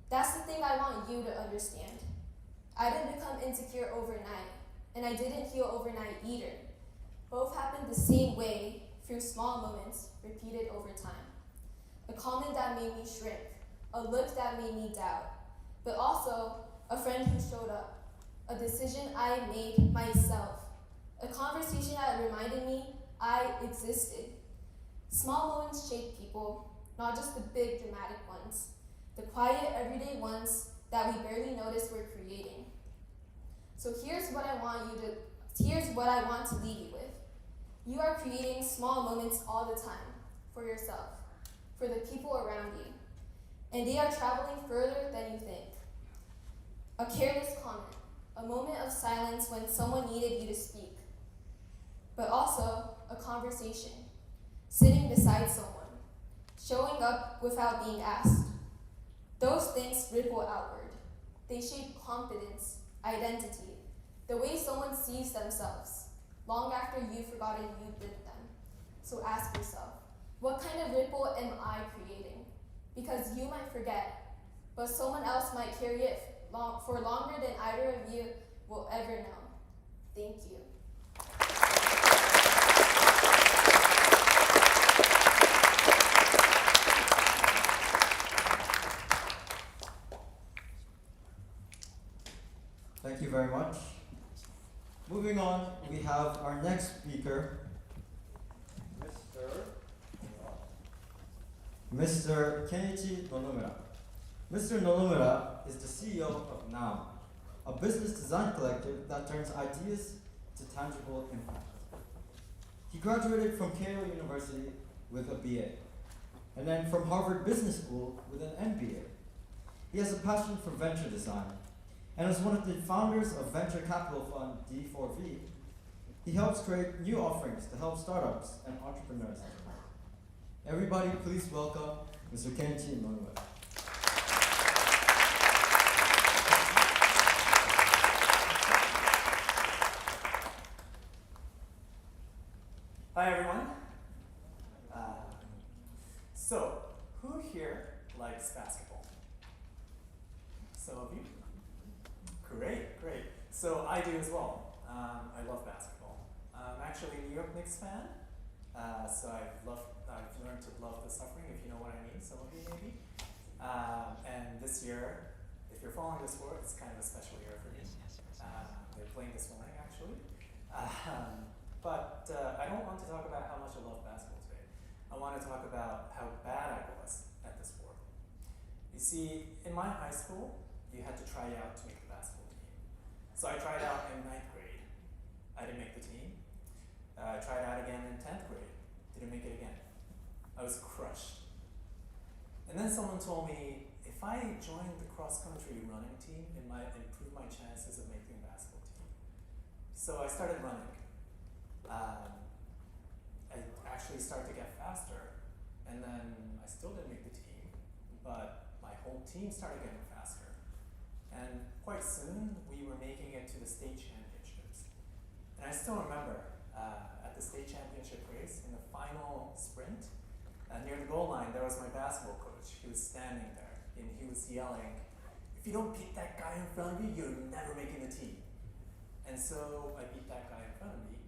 That's the thing I want you to understand. I didn't become insecure overnight, and I didn't heal overnight either. Both happened the same way through small moments repeated over time. A comment that made me shrink, a look that made me doubt, but also a friend who showed up, a decision I made myself, a conversation that reminded me I existed. Small moments shape people, not just the big dramatic ones, the quiet everyday ones that we barely notice we're creating. So here's what I want to leave you with. You are creating small moments all the time for yourself, for the people around you, and they are traveling further than you think. A careless comment, a moment of silence when someone needed you to speak, but also a conversation, sitting beside someone, showing up without being asked. Those things ripple outward. They shape confidence, identity, the way someone sees themselves, long after you've forgotten you did them. So ask yourself, what kind of ripple am I creating? Because you might forget, but someone else might carry it for longer than either of you will ever know. Thank you. Thank you very much. Moving on, we have our next speaker, Mr. Kenichi Nonomura. Mr. Nonomura is the CEO of Now, a business design collective that turns ideas to tangible impact. He graduated from Keio University with a BA, and then from Harvard Business School with an MBA. He has a passion for venture design, and as one of the founders of venture capital fund D4V, he helps create new offerings to help startups and entrepreneurs. Everybody, please welcome Mr. Kenichi Nonomura. Hi everyone. So, who here likes basketball? Some of you? Great, great. So I do as well. I love basketball. I'm actually a New York Knicks fan, so I've learned to love the suffering, if you know what I mean, some of you maybe. And this year, if you're following the sport, it's kind of a special year for me. They're playing this morning actually. But I don't want to talk about how much I love basketball today. I want to talk about how bad I was at the sport. You see, in my high school, you had to try out to make the basketball team. So I tried out in 9th grade. I didn't make the team. I tried out again in 10th grade. Didn't make it again. I was crushed. And then someone told me, if I joined the cross-country running team, it might improve my chances of making the basketball team. So I started running. I actually started to get faster, and then I still didn't make the team, but my whole team started getting faster. And quite soon, we were making it to the state championships. And I still remember at the state championship race, in the final sprint, near the goal line, there was my basketball coach. He was standing there, and he was yelling, "If you don't beat that guy in front of you, you're never making the team." And so I beat that guy in front of me,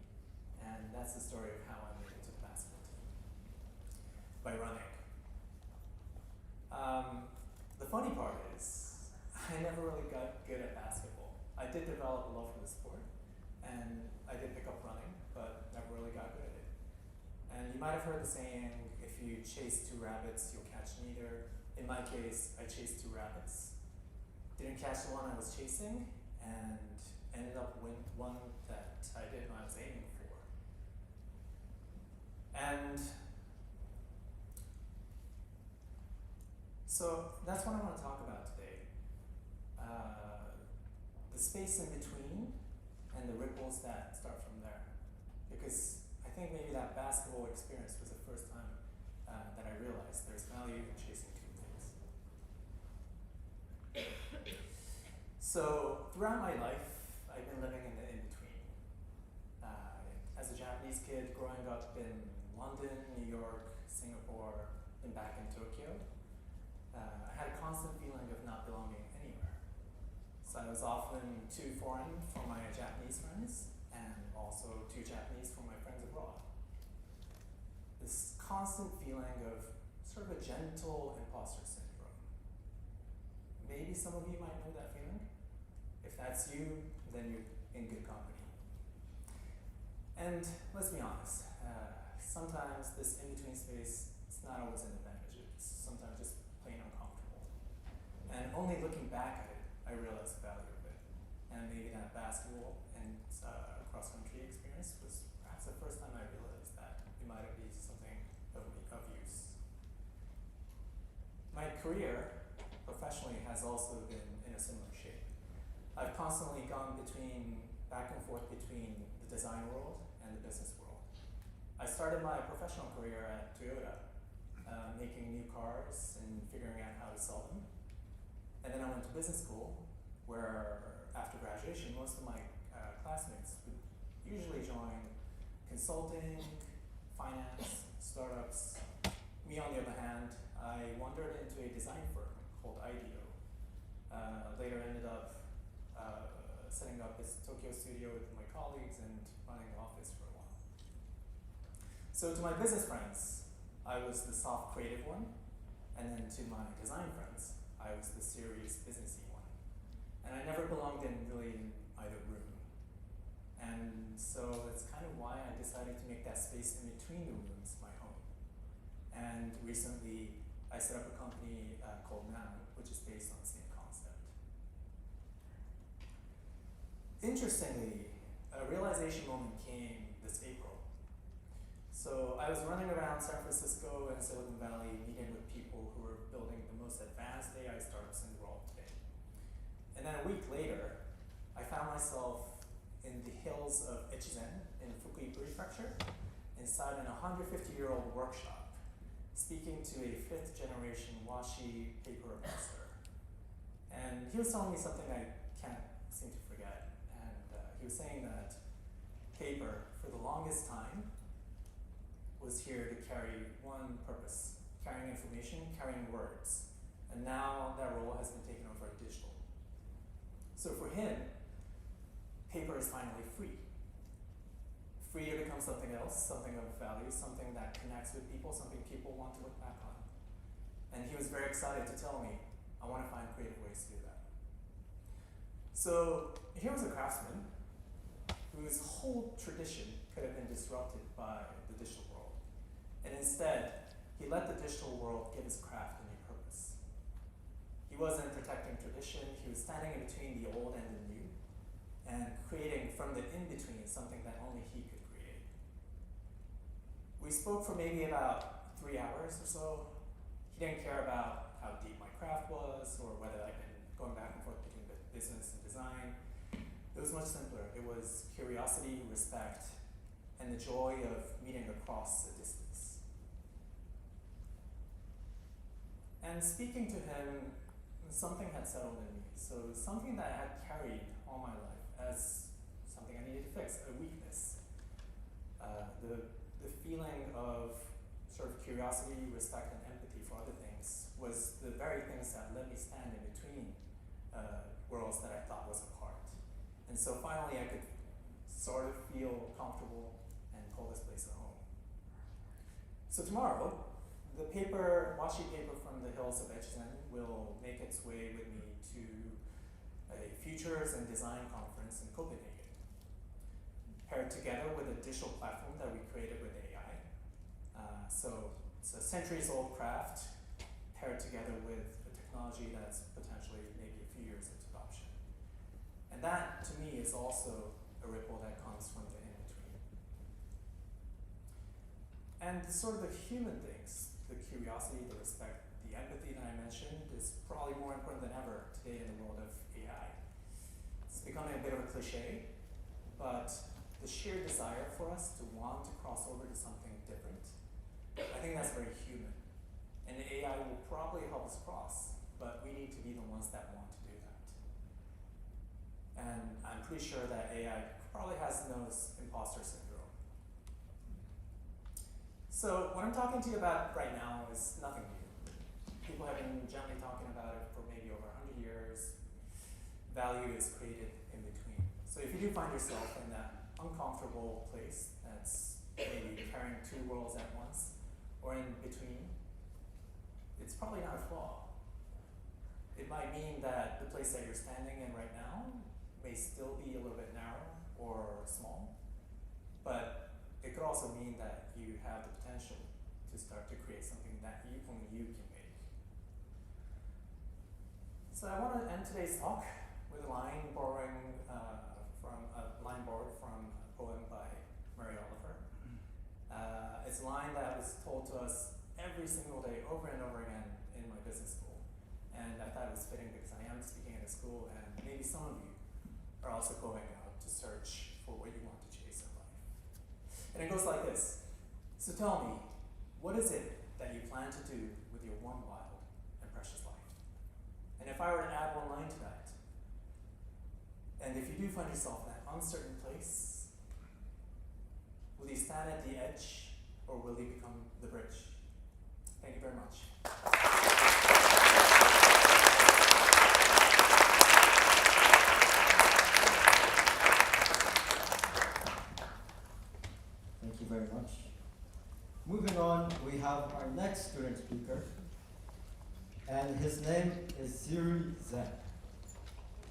and that's the story of how I made it to the basketball team, by running. The funny part is, I never really got good at basketball. I did develop a love for the sport, and I did pick up running, but never really got good at it. And you might have heard the saying, if you chase 2 rabbits, you'll catch neither. In my case, I chased 2 rabbits. Didn't catch the one I was chasing, and ended up with one that I didn't know I was aiming for. And so that's what I want to talk about today. The space in between and the ripples that start from there. Because I think maybe that basketball experience was the first time that I realized there's value in chasing 2 things. So throughout my life, I've been living in the in-between. As a Japanese kid growing up in London, New York, Singapore, and back in Tokyo, I had a constant feeling of not belonging anywhere. So I was often too foreign for my Japanese friends, and also too Japanese for my friends abroad. This constant feeling of sort of a gentle imposter syndrome. Maybe maybe some of you might know that feeling. If that's you, then you're in good company. And let's be honest, sometimes this in-between space is not always an advantage. It's sometimes just plain uncomfortable. And only looking back at it, I realized the value of it. And maybe that basketball and cross-country experience was perhaps the first time I realized that it might be something of use. My career professionally has also been in a similar shape. I've constantly gone back and forth between the design world and the business world. I started my professional career at Toyota, making new cars and figuring out how to sell them. And then I went to business school, where after graduation, most of my classmates would usually join consulting, finance, startups. Me, on the other hand, I wandered into a design firm called IDEO. Later ended up setting up this Tokyo studio with my colleagues and running the office for a while. So to my business friends, I was the soft creative one, and then to my design friends, I was the serious businessy one. And I never belonged in really either room. And so that's kind of why I decided to make that space in between the rooms my home. And recently, I set up a company called Now, which is based on the same concept. Interestingly, a realization moment came this April. So I was running around San Francisco and Silicon Valley meeting with people who were building the most advanced AI startups in the world today. And then a week later, I found myself in the hills of Echizen in Fukui Prefecture, inside an 150-year-old workshop, speaking to a 5th generation washi paper master. And he was telling me something I can't seem to forget. And he was saying that paper, for the longest time, was here to carry one purpose: carrying information, carrying words. And now that role has been taken over digital. So for him, paper is finally free. Free to become something else, something of value, something that connects with people, something people want to look back on. And he was very excited to tell me, I want to find creative ways to do that. So here was a craftsman whose whole tradition could have been disrupted by the digital world. And instead, he let the digital world give his craft a new purpose. He wasn't protecting tradition, he was standing in between the old and the new, and creating from the in-between something that only he could create. We spoke for maybe about 3 hours or so. He didn't care about how deep my craft was or whether I'd been going back and forth between business and design. It was much simpler. It was curiosity, respect, and the joy of meeting across a distance. And speaking to him, something had settled in me. So something that I had carried all my life as something I needed to fix, a weakness. The feeling of sort of curiosity, respect, and empathy for other things was the very things that let me stand in between worlds that I thought was apart. And so finally I could sort of feel comfortable and call this place a home. So tomorrow, the washi paper from the hills of Echizen will make its way with me to a Futures and Design conference in Copenhagen, paired together with a digital platform that we created with AI. So it's a centuries-old craft paired together with a technology that's potentially maybe a few years into adoption. And that, to me, is also a ripple that comes from the in-between. And sort of the human things, the curiosity, the respect, the empathy that I mentioned is probably more important than ever today in the world of AI. It's becoming a bit of a cliche, but the sheer desire for us to want to cross over to something different, I think that's very human. And AI will probably help us cross, but we need to be the ones that want to do that. And I'm pretty sure that AI probably has no imposter syndrome. So what I'm talking to you about right now is nothing new. People have been gently talking about it for maybe over 100 years. Value is created in between. So if you do find yourself in that uncomfortable place that's maybe carrying two worlds at once, or in between, it's probably not a flaw. It it might mean that the place that you're standing in right now may still be a little bit narrow or small, but it could also mean that you have the potential to start to create something that only you can make. So I want to end today's talk with a line borrowed from a poem by Mary Oliver. It's a line that was told to us every single day, over and over again in my business school. And I thought it was fitting because I am speaking at a school, and maybe some of you are also going out to search for what you want to chase in life. And it goes like this. So tell me, what is it that you plan to do with your one wild and precious life? And if I were to add one line to that, and if you do find yourself in that uncertain place, will you stand at the edge, or will you become the bridge? Thank you very much. Thank you very much. Moving on, we have our next student speaker, and his name is Ziri Zheng.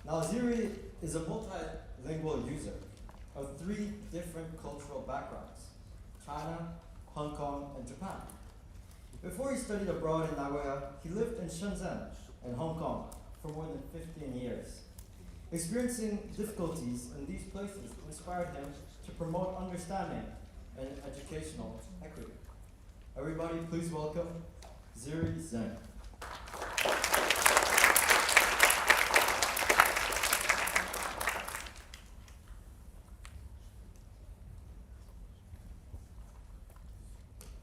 Now, Ziri is a multilingual user of 3 different cultural backgrounds: China, Hong Kong, and Japan. Before he studied abroad in Nagoya, he lived in Shenzhen and Hong Kong for more than 15 years. Experiencing difficulties in these places inspired him to promote understanding and educational equity. Everybody, please welcome Ziri Zheng.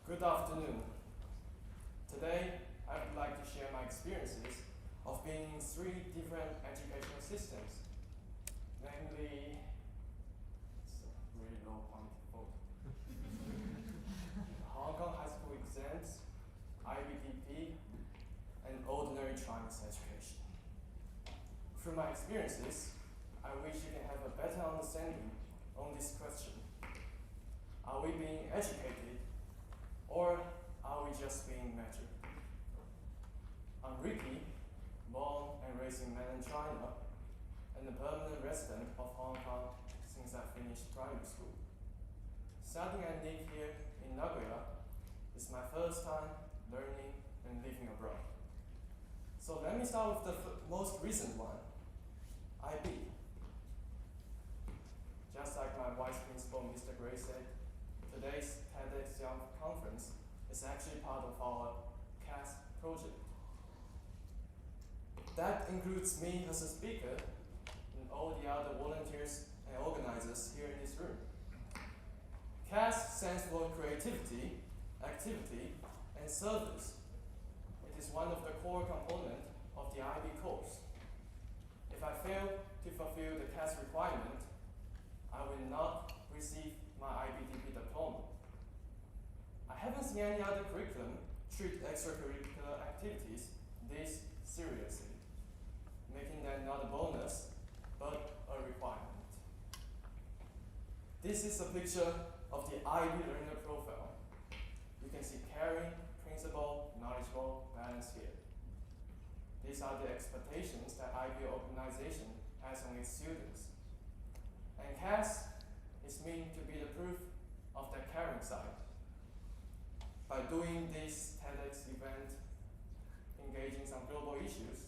Good afternoon. Today, I would like to share my experiences of being in 3 different educational systems, namely, it's a really low quality photo. Hong Kong high school exams, IBDP, and ordinary Chinese education. Through my experiences, I wish you can have a better understanding on this question. Are we being educated, or are we just being measured? I'm Ricky, born and raised in mainland China, and a permanent resident of Hong Kong since I finished primary school. Studying at TEdxNIC here in Nagoya is my first time learning and living abroad. So let me start with the most recent one, IB. Just like my vice principal, Mr. Gray, said, today's TEDx Young Conference is actually part of our CAS project. That includes me as a speaker and all the other volunteers and organizers here in this room. CAS stands for Creativity, Activity, and Service. It is one of the core components of the IB course. If I fail to fulfill the CAS requirement, I will not receive my IBDP diploma. I haven't seen any other curriculum treat extracurricular activities this seriously, making them not a bonus, but a requirement. This is a picture of the IB learner profile. You can see caring, principled, knowledgeable, balanced here. These are the expectations that IB organization has on its students. And CAS is meant to be the proof of the caring side. By doing this TEDx event, engaging some global issues,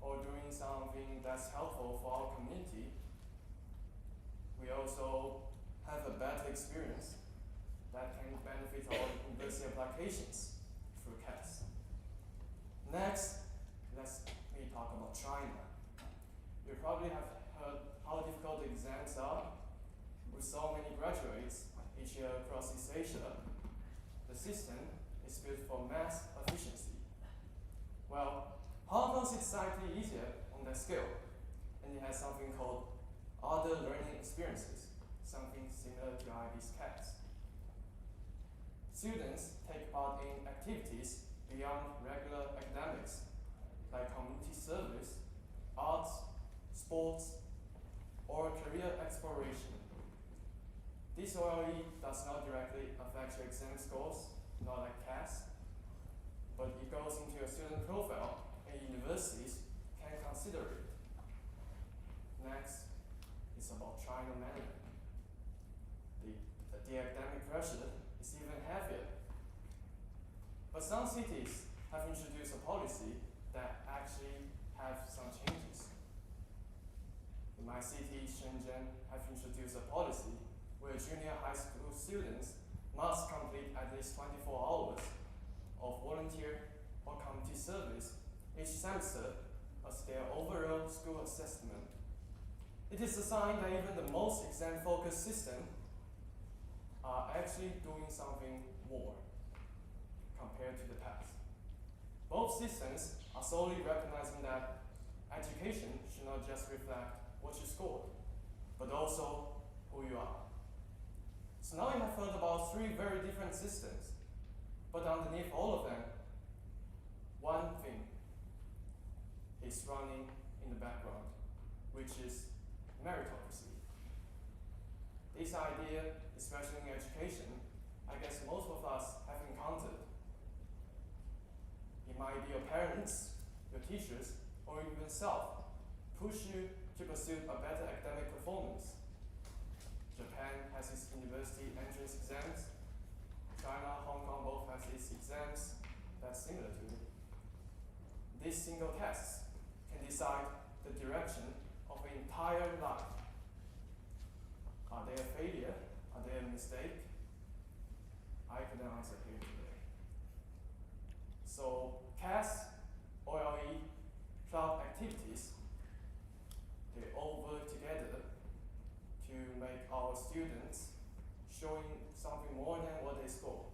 or doing something that's helpful for our community, we also have a better experience that can benefit our university applications through CAS. Next, let's talk about China. You probably have heard how difficult the exams are. With so many graduates each year across East Asia, the system is built for mass efficiency. Well, Hong Kong is slightly easier on that scale, and it has something called other learning experiences, something similar to IB's CAS. Students take part in activities beyond regular academics, like community service, arts, sports, or career exploration. This OLE does not directly affect your exam scores, not like CAS, but it goes into your student profile and universities some cities have introduced a policy that actually have some changes. In my city, Shenzhen, have introduced a policy where junior high school students must complete at least 24 hours of volunteer or community service each semester as their overall school assessment. It is a sign that even the most exam-focused system are actually doing something more compared to the past. Both systems are solely recognizing that education should not just reflect what you scored, but also who you are. So now you have heard about three very different systems, but underneath all of them, one thing is running in the background, which is meritocracy. This idea, especially in education, I guess most of us have encountered. It might be your parents, your teachers, or even yourself push you to pursue a better academic performance. Japan has its university entrance exams. China, Hong Kong both has its exams that's similar to it. These single tests can decide the direction of an entire life. Are they a failure? Are they a mistake? I couldn't answer here today. So CAS, OLE, club activities, they all work together to make our students showing something more than what they score,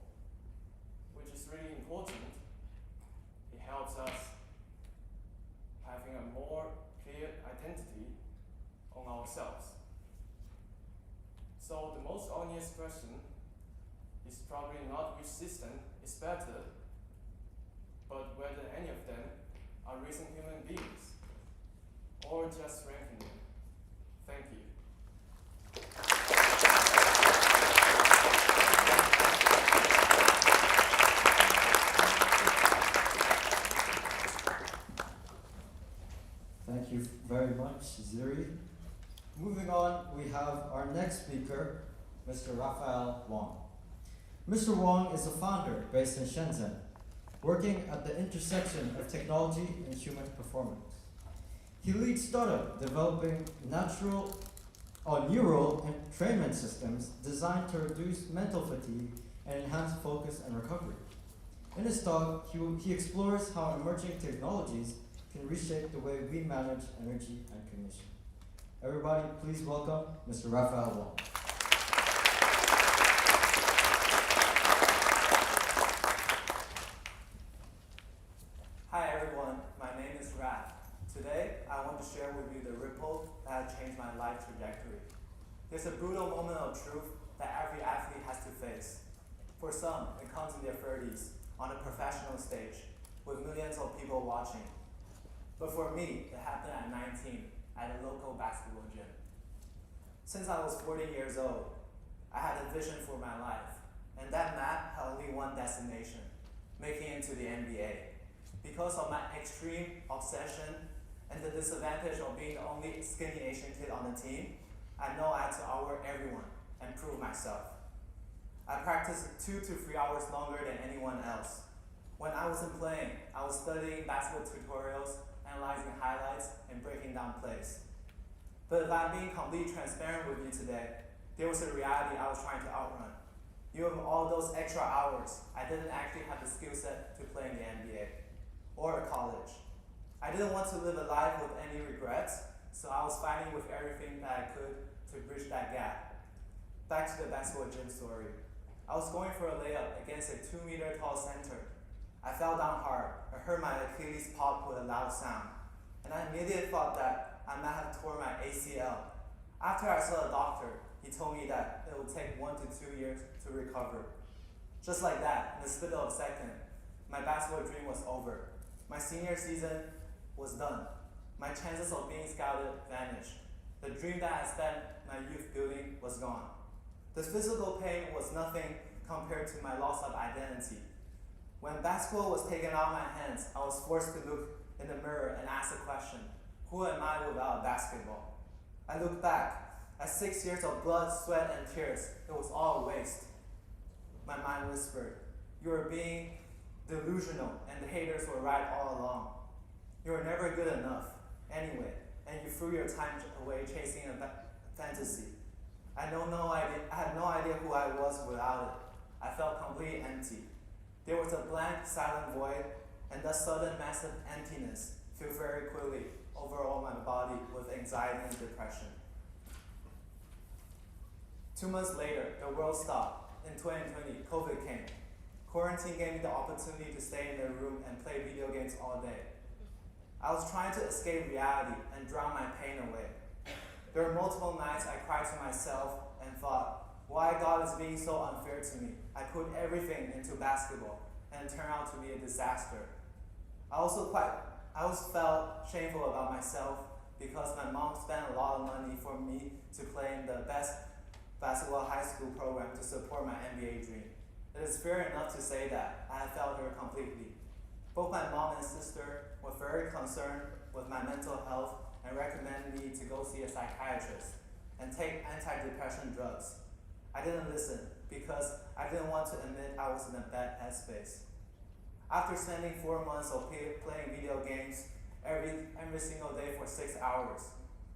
which is really important. It helps us having a more clear identity on ourselves. So the most obvious question is probably not which system is better, but whether any of them are raising human beings or just ranking them. Thank you. Thank you very much, Ziri. Moving on, we have our next speaker, Mr. Raphael Wang. Mr. Wang is a founder based in Shenzhen, working at the intersection of technology and human performance. He leads startup developing neural entrainment systems designed to reduce mental fatigue and enhance focus and recovery. In his talk, he explores how emerging technologies can reshape the way we manage energy and cognition. Everybody, please welcome Mr. Raphael Wang. Hi everyone, my name is Raph. Today, I want to share with you the ripple that has changed my life trajectory. There's a brutal moment of truth that every athlete has to face. For some, it comes in their 30s, on a professional stage, with millions of people watching. But for me, it happened at 19, at a local basketball gym. Since I was 14 years old, I had a vision for my life, and that map had only one destination, making it to the NBA. Because of my extreme obsession and the disadvantage of being the only skinny Asian kid on the team, I know I had to outwork everyone and prove myself. I practiced 2 to 3 hours longer than anyone else. When I wasn't playing, I was studying basketball tutorials, analyzing highlights, and breaking down plays. But if I'm being completely transparent with you today, there was a reality I was trying to outrun. Even with all those extra hours, I didn't actually have the skill set to play in the NBA or college. I didn't want to live a life with any regrets, so I was fighting with everything that I could to bridge that gap. Back to the basketball gym story. I was going for a layup against a 2-meter tall center. I fell down hard. I heard my Achilles pop with a loud sound, and I immediately thought that I might have torn my ACL. After I saw a doctor, he told me that it would take 1 to 2 years to recover. Just like that, in the split of a second, my basketball dream was over. My senior season was done. My chances of being scouted vanished. The dream that I spent my youth building was gone. The physical pain was nothing compared to my loss of identity. When basketball was taken out of my hands, I was forced to look in the mirror and ask the question, who am I without basketball? I look back. At 6 years of blood, sweat, and tears, it was all a waste. My mind whispered, you are being delusional, and the haters were right all along. You were never good enough, anyway, and you threw your time away chasing a fantasy. I had no idea who I was without it. I felt completely empty. There was a blank, silent void, and that sudden massive emptiness filled very quickly over all my body with anxiety and depression. 2 months later, the world stopped. In 2020, COVID came. Quarantine gave me the opportunity to stay in the room and play video games all day. I was trying to escape reality and drown my pain away. There were multiple nights I cried to myself and thought, why God is being so unfair to me? I put everything into basketball and it turned out to be a disaster. I also felt shameful about myself because my mom spent a lot of money for me to play in the best basketball high school program to support my NBA dream. It is fair enough to say that I have failed her completely. Both my mom and sister were very concerned with my mental health and recommended me to go see a psychiatrist and take antidepressant drugs. I didn't listen because I didn't want to admit I was in a bad headspace. After spending 4 months of playing video games every single day for 6 hours,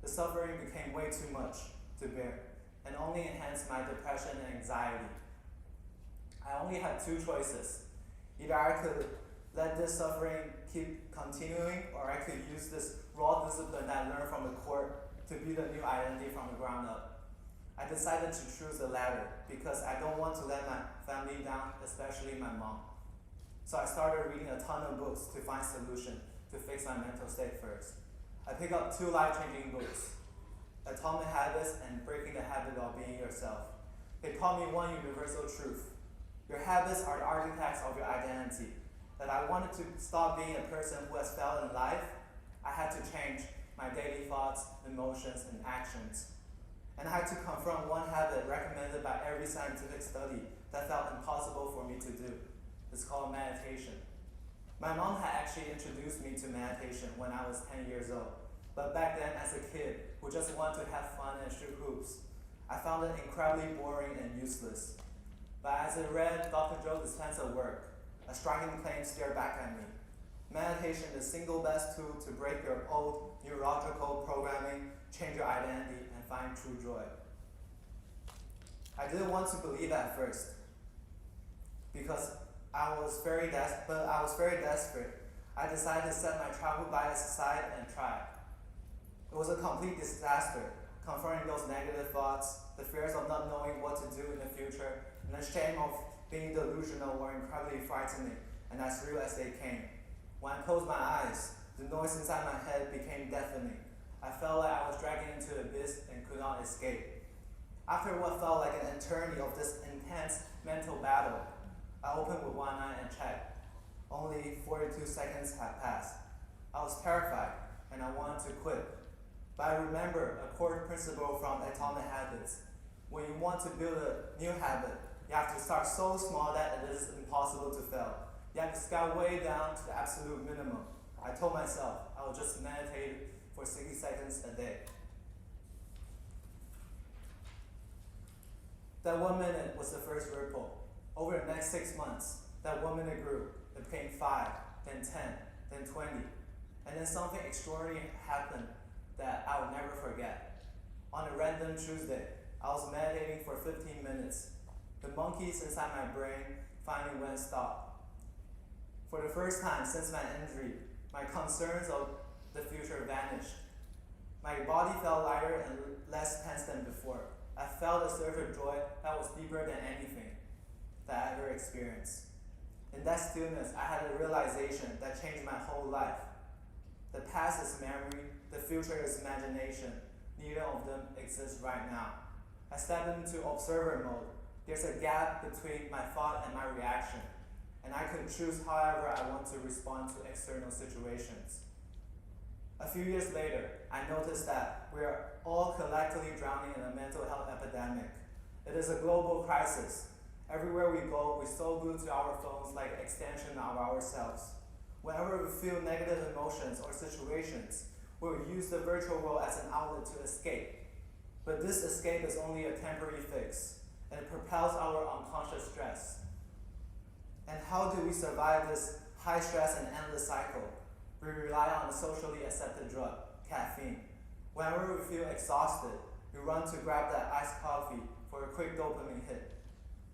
the suffering became way too much to bear and only enhanced my depression and anxiety. I only had 2 choices. Either I could let this suffering keep continuing, or I could use this raw discipline that I learned from the court to build a new identity from the ground up. I decided to choose the latter because I don't want to let my family down, especially my mom. So I started reading a ton of books to find solution to fix my mental state first. I picked up 2 life-changing books, Atomic Habits and Breaking the Habit of Being Yourself. They taught me one universal truth. Your habits are the architects of your identity. That I wanted to stop being a person who has failed in life, I had to change my daily thoughts, emotions, and actions. And I had to confront one habit recommended by every scientific study that felt impossible for me to do. It's called meditation. My mom had actually introduced me to meditation when I was 10 years old. But back then, as a kid who just wanted to have fun and shoot hoops, I found it incredibly boring and useless. But as I read Dr. Joe Dispenza's work, a striking claim stared back at me. Meditation is the single best tool to break your old neurological programming, change your identity, and find true joy. I didn't want to believe at first because I was very desperate. I decided to set my childhood bias aside and try. It was a complete disaster, confronting those negative thoughts, the fears of not knowing what to do in the future, and the shame of being delusional were incredibly frightening and as real as they came. When I closed my eyes, the noise inside my head became deafening. I felt like I was dragged into the abyss and could not escape. After what felt like an eternity of this intense mental battle, I opened with one eye and checked. Only 42 seconds had passed. I was terrified and I wanted to quit. But I remember a core principle from Atomic Habits. When you want to build a new habit, you have to start so small that it is impossible to fail. You have to scale way down to the absolute minimum. I told myself I would just meditate for 60 seconds a day. That 1 minute was the first ripple. Over the next 6 months, that 1 minute grew. It became 5, then 10, then 20. And then something extraordinary happened that I will never forget. On a random Tuesday, I was meditating for 15 minutes. The monkeys inside my brain finally went stop. For the first time since my injury, my concerns of the future vanished. My body felt lighter and less tense than before. I felt a surge of joy that was deeper than anything that I ever experienced. In that stillness, I had a realization that changed my whole life. The past is memory, the future is imagination. Neither of them exists right now. I stepped into observer mode. There's a gap between my thought and my reaction, and I can choose however I want to respond to external situations. A few years later, I noticed that we are all collectively drowning in a mental health epidemic. It is a global crisis. Everywhere we go, we're so glued to our phones like an extension of ourselves. Whenever we feel negative emotions or situations, we'll use the virtual world as an outlet to escape. But this escape is only a temporary fix, and it propels our unconscious stress. And how do we survive this high stress and endless cycle? We rely on the socially accepted drug, caffeine. Whenever we feel exhausted, we run to grab that iced coffee for a quick dopamine hit.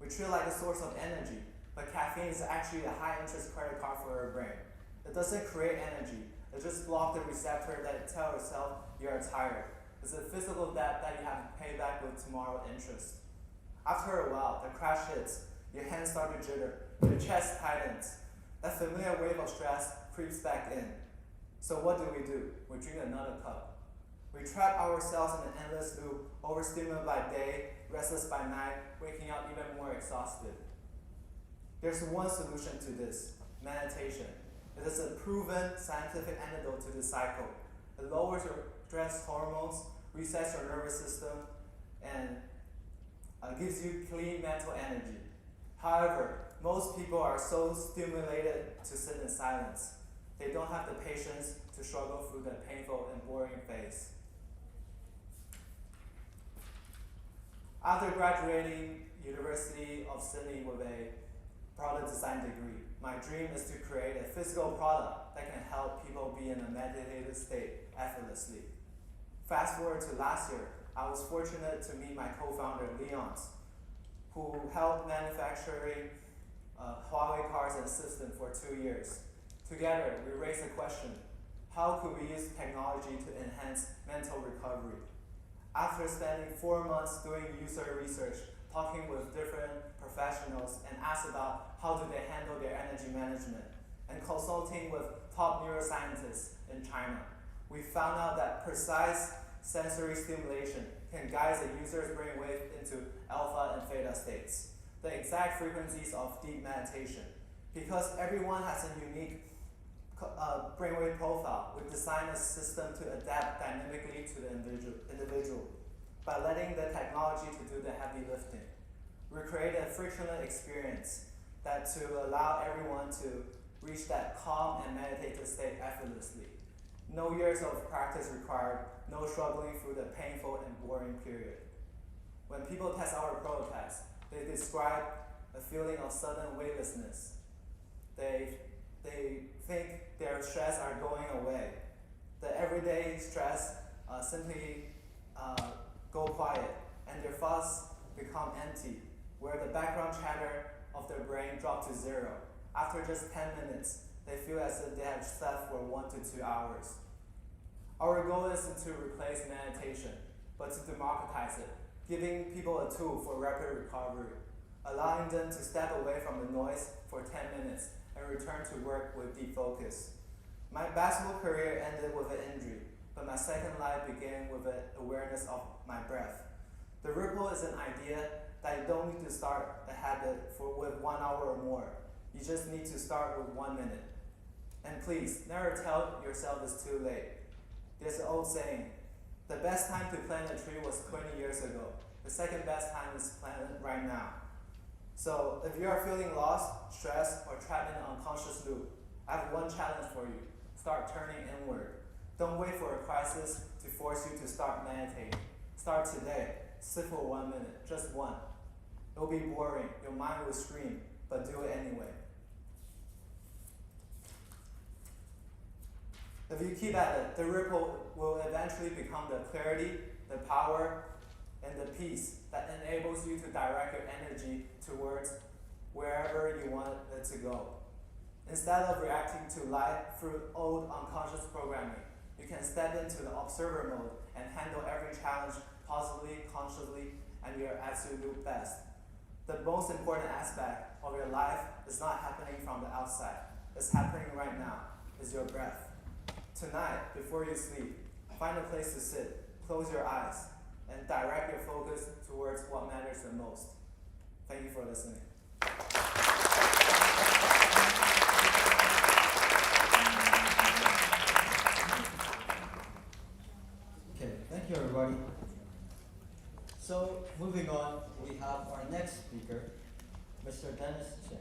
We treat it like a source of energy, but caffeine is actually a high interest credit card for our brain. It doesn't create energy, it just blocks the receptor that tells yourself you are tired. It's a physical debt that you have to pay back with tomorrow interest. After a while, the crash hits, your hands start to jitter, your chest tightens. That familiar wave of stress creeps back in. So what do? We drink another cup. We trap ourselves in an endless loop, overstimulated by day, restless by night, waking up even more exhausted. There's one solution to this: meditation. It is a proven scientific antidote to this cycle. It lowers your stress hormones, resets your nervous system, and gives you clean mental energy. However, most people are so stimulated to sit in silence. They don't have the patience to struggle through the painful and boring phase. After graduating University of Sydney with a product design degree, my dream is to create a physical product that can help people be in a meditative state effortlessly. Fast forward to last year, I was fortunate to meet my co-founder, Leon's, who helped manufacturing Huawei cars and systems for 2 years. Together, we raised the question, how could we use technology to enhance mental recovery? After spending 4 months doing user research, talking with different professionals, and asked about how do they handle their energy management, and consulting with top neuroscientists in China, we found out that precise sensory stimulation can guide the user's brainwave into alpha and theta states, the exact frequencies of deep meditation. Because everyone has a unique brainwave profile, we designed a system to adapt dynamically to the individual by letting the technology to do the heavy lifting. We created a frictionless experience that to allow everyone to reach that calm and meditative state effortlessly. No years of practice required, no struggling through the painful and boring period. When people test our prototypes, they describe a feeling of sudden weightlessness. They think their stress are going away. The everyday stress simply go quiet, and their thoughts become empty, where the background chatter of their brain drops to zero. After just 10 minutes, they feel as if they have slept for 1 to 2 hours. Our goal isn't to replace meditation, but to democratize it, giving people a tool for rapid recovery, allowing them to step away from the noise for 10 minutes and return to work with deep focus. My basketball career ended with an injury, but my second life began with an awareness of my breath. The ripple is an idea that you don't need to start a habit with 1 hour or more. You just need to start with 1 minute. And please, never tell yourself it's too late. There's an old saying, the best time to plant a tree was 20 years ago. The second best time is planting right now. So if you are feeling lost, stressed, or trapped in an unconscious loop, I have one challenge for you. Start turning inward. Don't wait for a crisis to force you to start meditating. Start today. Sit for 1 minute, just one. It will be boring, your mind will scream, but do it anyway. If you keep at it, the ripple will eventually become the clarity, the power, and the peace that enables you to direct your energy towards wherever you want it to go. Instead of reacting to life through old unconscious programming, you can step into the observer mode and handle every challenge positively, consciously, and your absolute best. The most important aspect of your life is not happening from the outside. It's happening right now. It's your breath. Tonight, before you sleep, find a place to sit, close your eyes, and direct your focus towards what matters the most. Thank you for listening. Okay, thank you everybody. So moving on, we have our next speaker, Mr. Dennis Cheng.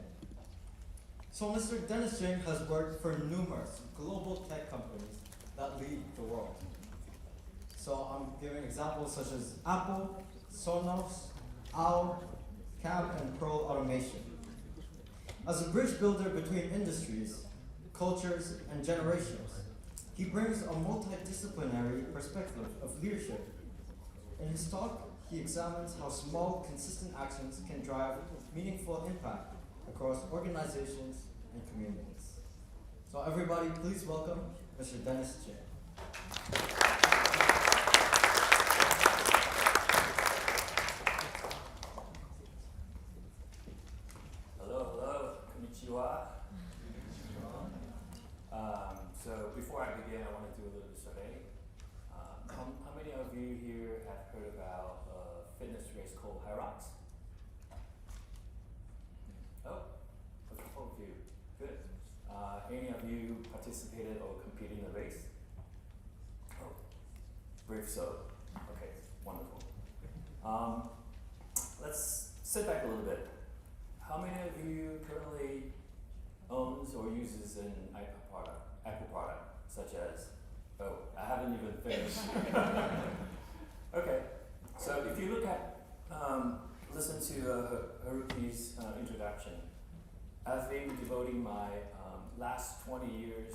So Mr. Dennis Cheng has worked for numerous global tech companies that lead the world. So I'm giving examples such as Apple, Sonos, OWL, Cam, and Pro Automation. As a bridge builder between industries, cultures, and generations, he brings a multidisciplinary perspective of leadership. In his talk, he examines how small, consistent actions can drive meaningful impact across organizations and communities. So everybody, please welcome Mr. Dennis J. Hello, konnichiwa. So before I begin, I want to do a little survey. How many of you here have heard about a fitness race called High Rocks? Oh, a couple of you. Good. Any of you participated or competed in the race? Oh, brave so. Okay, wonderful. Let's sit back a little bit. How many of you currently owns or uses an Apple product, such as, oh, I haven't even finished. Okay, so if you look at, listen to Haruki's introduction, I've been devoting my last 20 years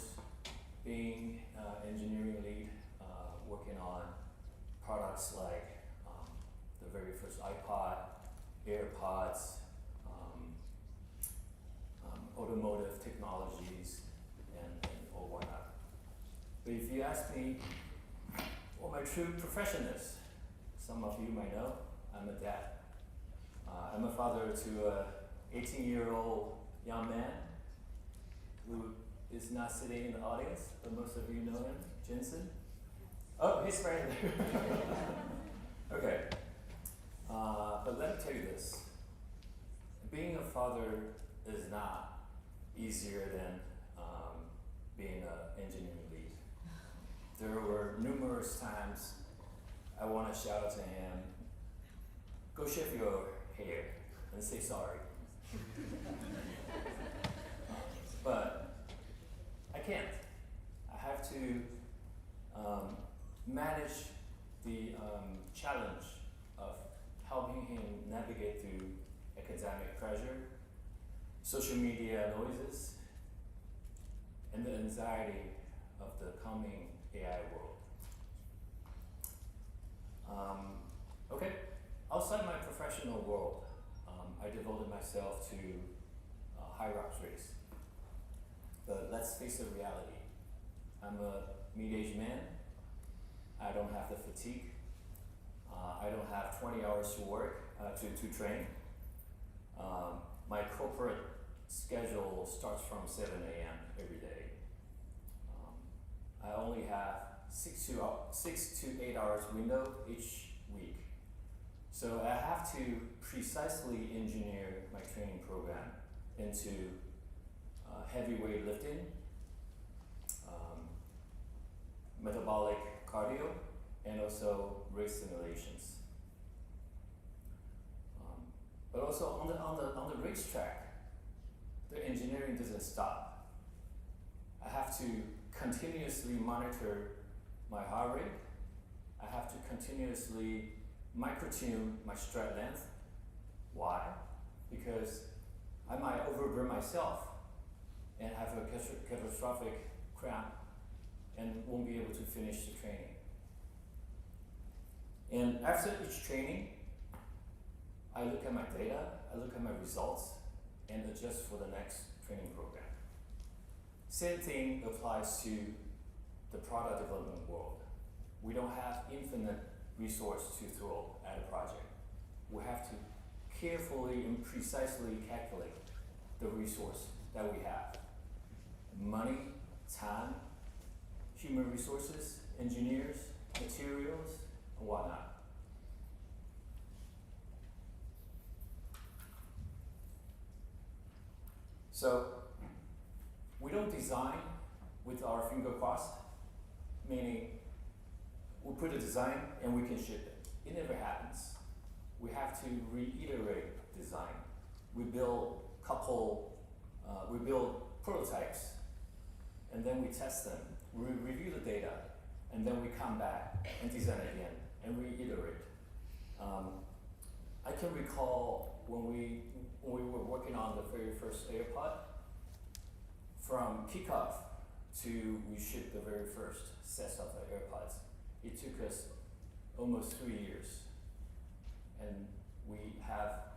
being engineering lead, working on products like the very first iPod, AirPods, automotive technologies, and or whatnot. But if you ask me what my true profession is, some of you might know, I'm a dad. I'm a father to a 18-year-old young man who is not sitting in the audience, but most of you know him, Jensen. Oh, he's right there. Okay, but let me tell you this. Being a father is not easier than being an engineering lead. There were numerous times I want to shout to him, go shave your hair and say sorry. But I can't. I have to manage the challenge of helping him navigate through academic pressure, social media noises, and the anxiety of the coming AI world. Okay, outside my professional world, I devoted myself to High Rocks race. But let's face the reality. I'm a mid-aged man. I don't have the fatigue. I don't have 20 hours to work, to train. My corporate schedule starts from 7 a.m. every day. I only have 6 to 8 hours window each week. So I have to precisely engineer my training program into heavyweight lifting, metabolic cardio, and also race simulations. But also on the racetrack, the engineering doesn't stop. I have to continuously monitor my heart rate. I have to continuously microtune my stride length. Why? Because I might overburn myself and have a catastrophic cramp and won't be able to finish the training. And after each training, I look at my data, I look at my results, and adjust for the next training program. Same thing applies to the product development world. We don't have infinite resource to throw at a project. We have to carefully and precisely calculate the resource that we have. Money, time, human resources, engineers, materials, and whatnot. So, we don't design with our finger crossed, meaning we put a design and we can ship it. It never happens. We have to reiterate design. We build prototypes, and then we test them. We review the data, and then we come back and design again and reiterate. I can recall when we were working on the very first AirPod, from kickoff to we shipped the very first sets of the AirPods, it took us almost 3 years. And we have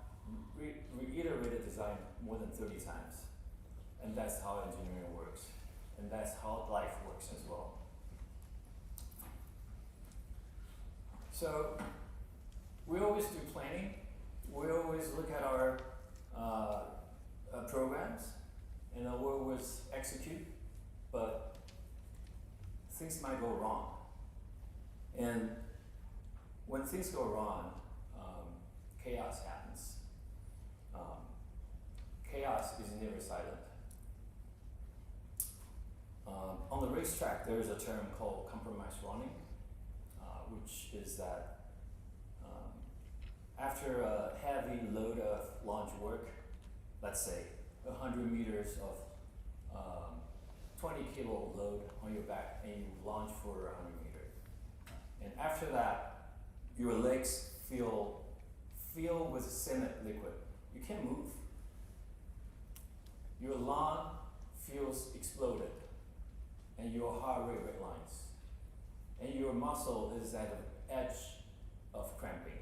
reiterated design more than 30 times. And that's how engineering works. And that's how life works as well. So we always do planning. We always look at our programs, and we always execute, but things might go wrong. And when things go wrong, chaos happens. Chaos is never silent. On the racetrack, there is a term called compromise running, which is that after a heavy load of launch work, let's say 100 meters of 20 kilo load on your back, and you launch for 100 meters. And after that, your legs feel with cement liquid. You can't move. Your lung feels exploded, and your heart rate redlines, and your muscle is at the edge of cramping.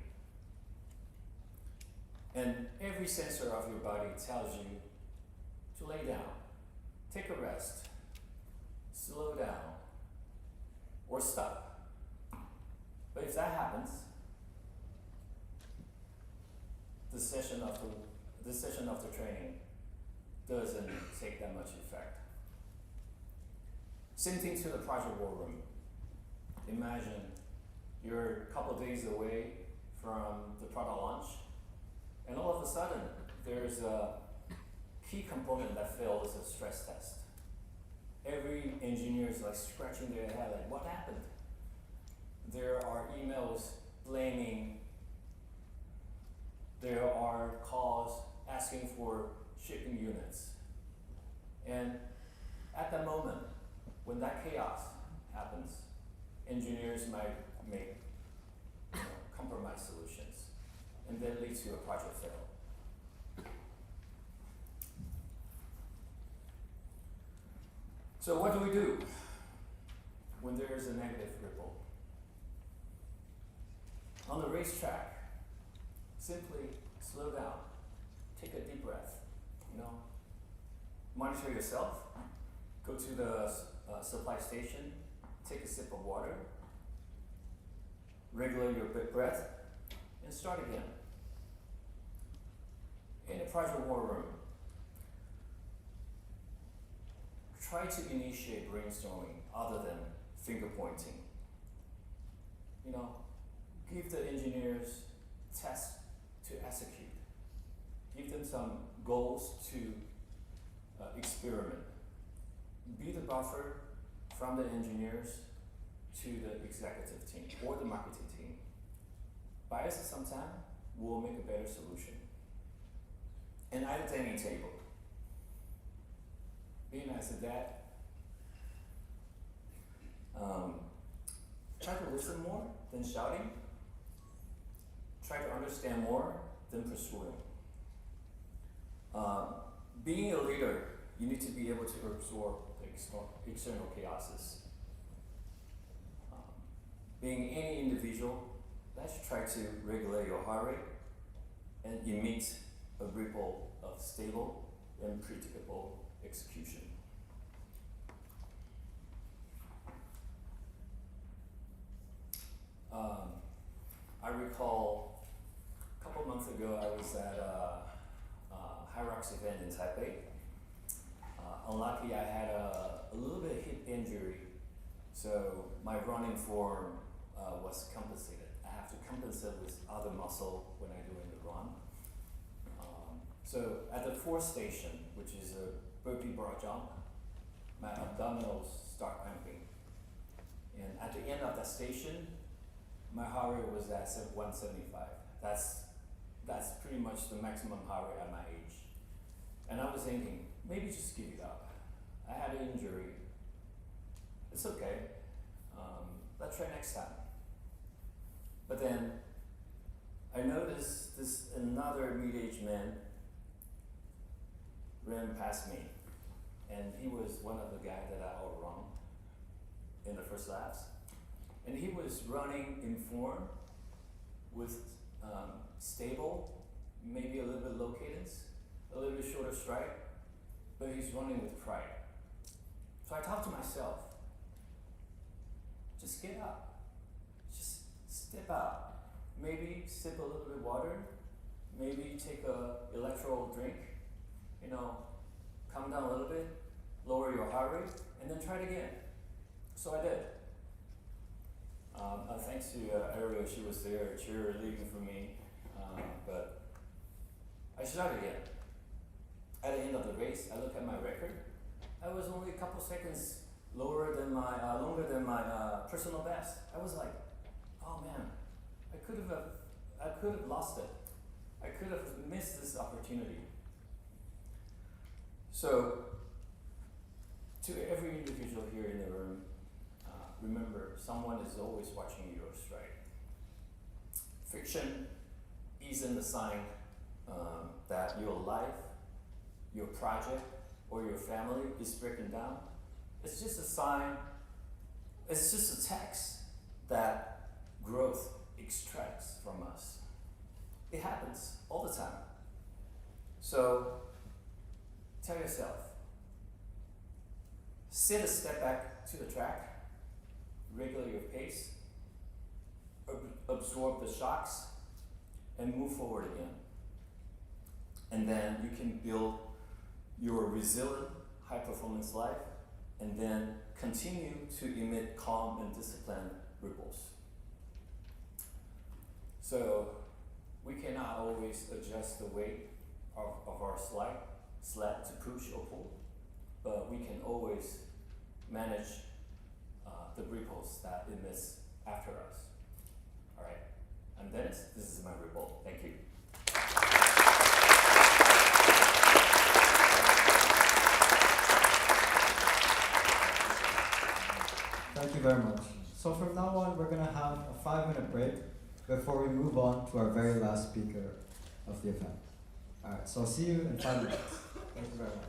And every sensor of your body tells you to lay down, take a rest, slow down, or stop. But if that happens, this session of the training doesn't take that much effect. Same thing to the project war room. Imagine you're a couple days away from the product launch, and all of a sudden there's a key component that fails a stress test. Every engineer is like scratching their head, like, what happened? There are emails blaming, there are calls asking for shipping units. And at that moment, when that chaos happens, engineers might make compromise solutions, and then lead to a project fail. So what do we do when there is a negative ripple? On the racetrack, simply slow down, take a deep breath, monitor yourself, go to the supply station, take a sip of water, regulate your breath, and start again. In a project war room, try to initiate brainstorming other than finger pointing. Give the engineers tasks to execute. Give them some goals to experiment. Be the buffer from the engineers to the executive team or the marketing team. Buy us some time, we'll make a better solution. And at the dining table, being as a dad, try to listen more than shouting. Try to understand more than pursuing. Being a leader, you need to be able to absorb the external chaoses. Being any individual, let's try to regulate your heart rate and emit a ripple of stable and predictable execution. I recall a couple months ago I was at a Hyrox event in Taipei. Unlucky I had a little bit of hip injury, so my running form was compensated. I have to compensate with other muscle when I doing the run. So at the fourth station, which is a burpee bar jump, my abdominals start cramping. And at the end of that station, my heart rate was at 175. That's pretty much the maximum heart rate at my age. And I was thinking, maybe just give it up. I had an injury. It's okay. Let's try next time. But then I noticed this another middle-aged man ran past me, and he was one of the guys that I outrun in the first laps. And he was running in form with stable, maybe a little bit low cadence, a little bit shorter stride, but he's running with pride. So I thought to myself, just get up, just step out, maybe sip a little bit of water, maybe take a electro drink, you know, calm down a little bit, lower your heart rate, and then try it again. So I did. Thanks to Ariel, she was there cheerleading for me, but I started again. At the end of the race, I look at my record. I was only a couple seconds longer than my personal best. I was like, oh man, I could have lost it. I could have missed this opportunity. So, to every individual here in the room, remember, someone is always watching your stride. Friction isn't a sign that your life, your project, or your family is breaking down. It's just a sign, it's just a text that growth extracts from us. It happens all the time. So, tell yourself, sit a step back to the track, regulate your pace, absorb the shocks, and move forward again. And then you can build your resilient, high-performance life, and then continue to emit calm and disciplined ripples. So we cannot always adjust the weight of our sled to push or pull, but we can always manage the ripples that emits after us. All right, I'm Dennis. This is my ripple. Thank you. Thank you very much. So from now on, we're going to have a 5-minute break before we move on to our very last speaker of the event. All right, so I'll see you in 5 minutes. Thank you very much.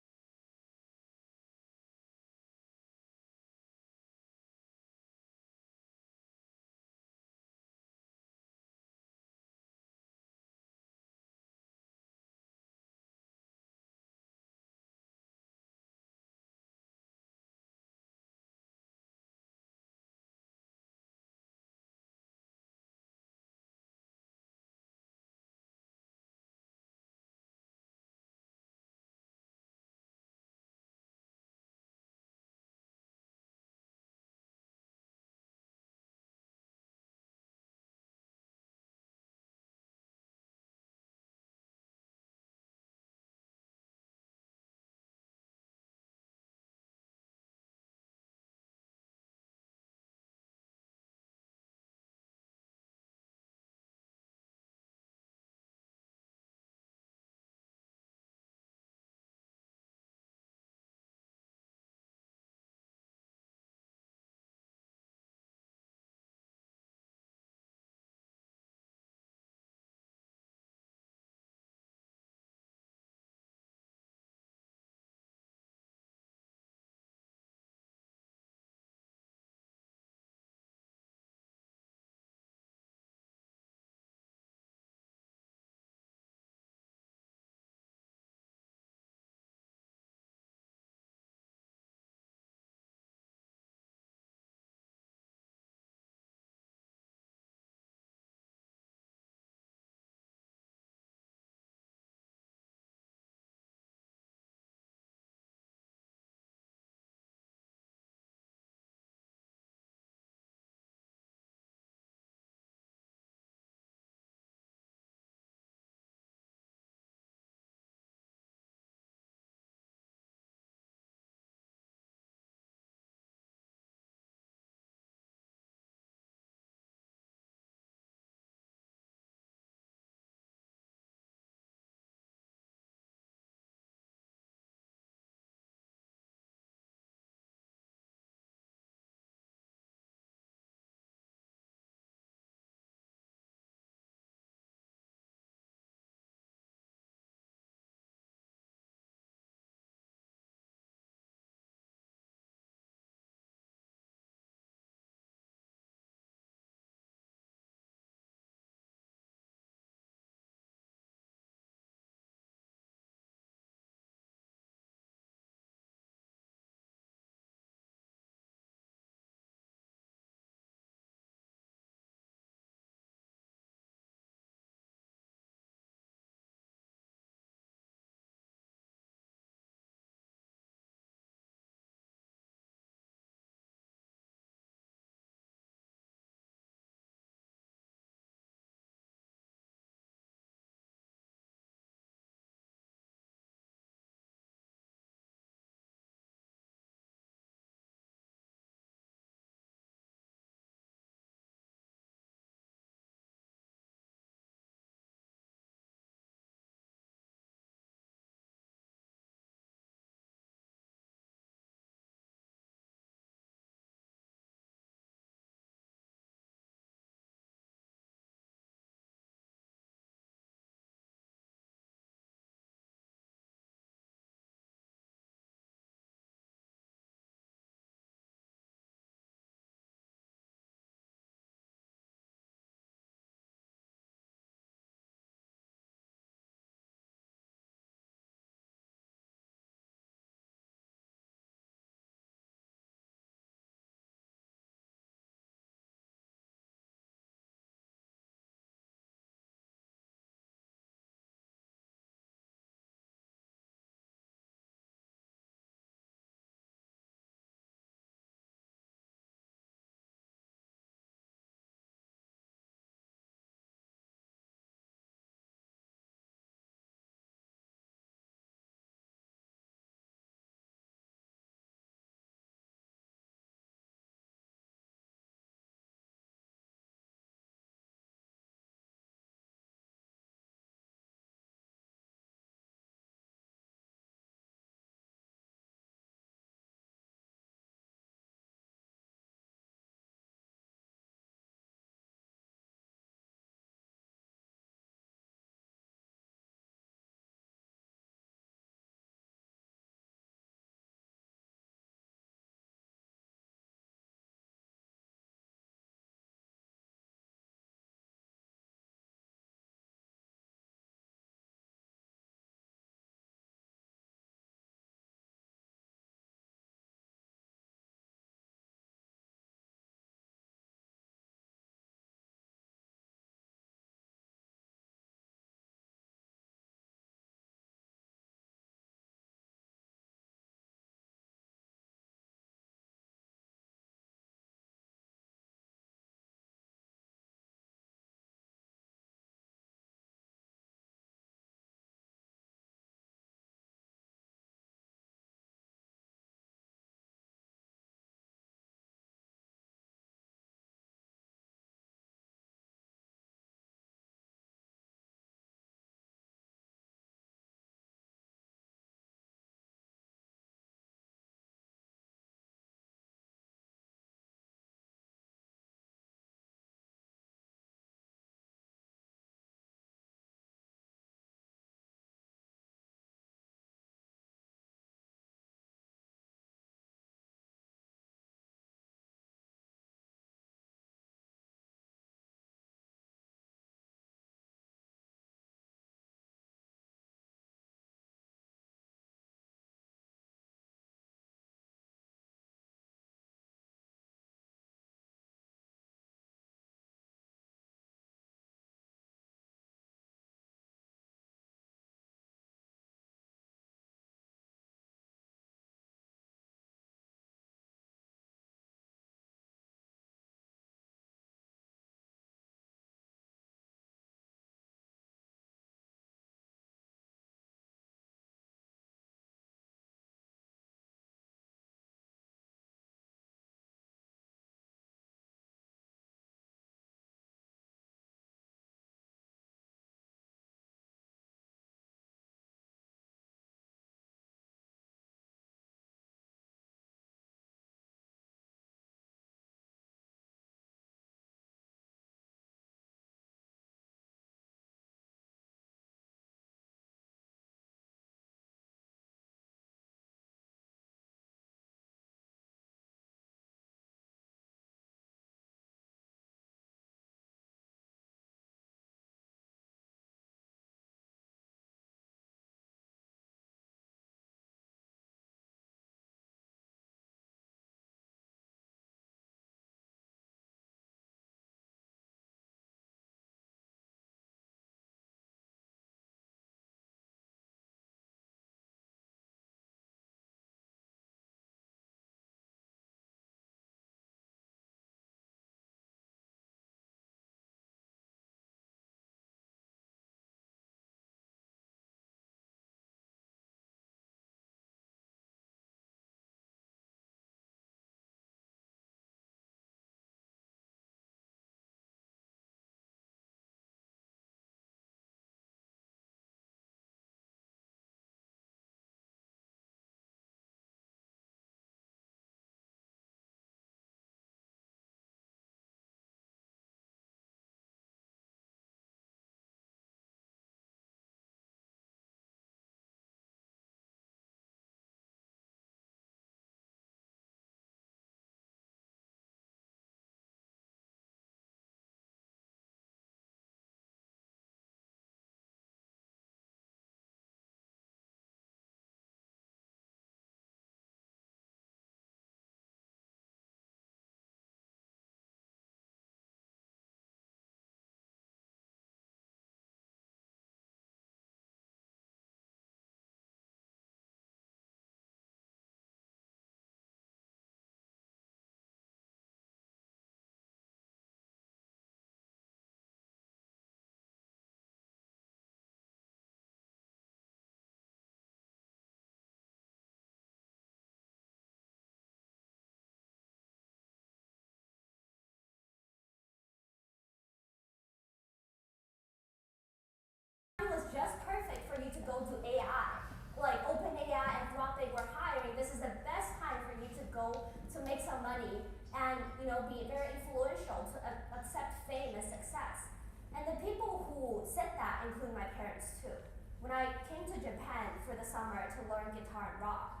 said that include my parents too. When I came to Japan for the summer to learn guitar and rock,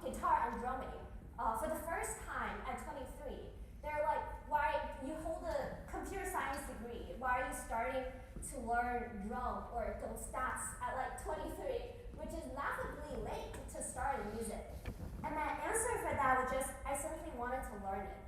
guitar and drumming, for the first time at 23, they're like, why you hold a computer science degree? Why are you starting to learn drum or stats at like 23, which is laughably late to start in music? And my answer for that was just, I simply wanted to learn it.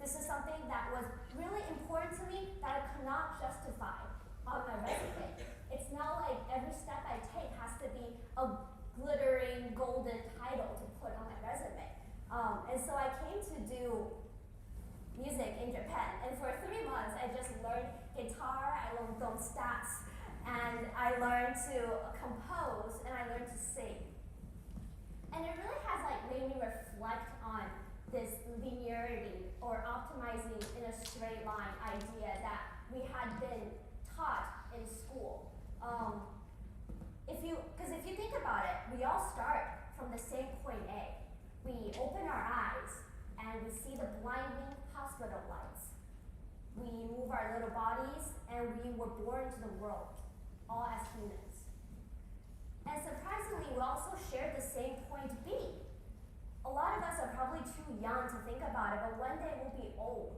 This is something that was really important to me that I could not justify on my resume. It's not like every step I take has to be a glittering golden title to put on my resume. And so I came to do music in Japan, and for 3 months I just learned guitar, I learned stats, and I learned to compose, and I learned to sing. And it really has like made me reflect on this linearity or optimizing in a straight line idea that we had been taught in school. Because if you think about it, we all start from the same point A. We open our eyes and we see the blinding hospital lights. We move our little bodies and we were born into the world, all as humans. And surprisingly, we also share the same point B. A lot of us are probably too young to think about it, but one day we'll be old.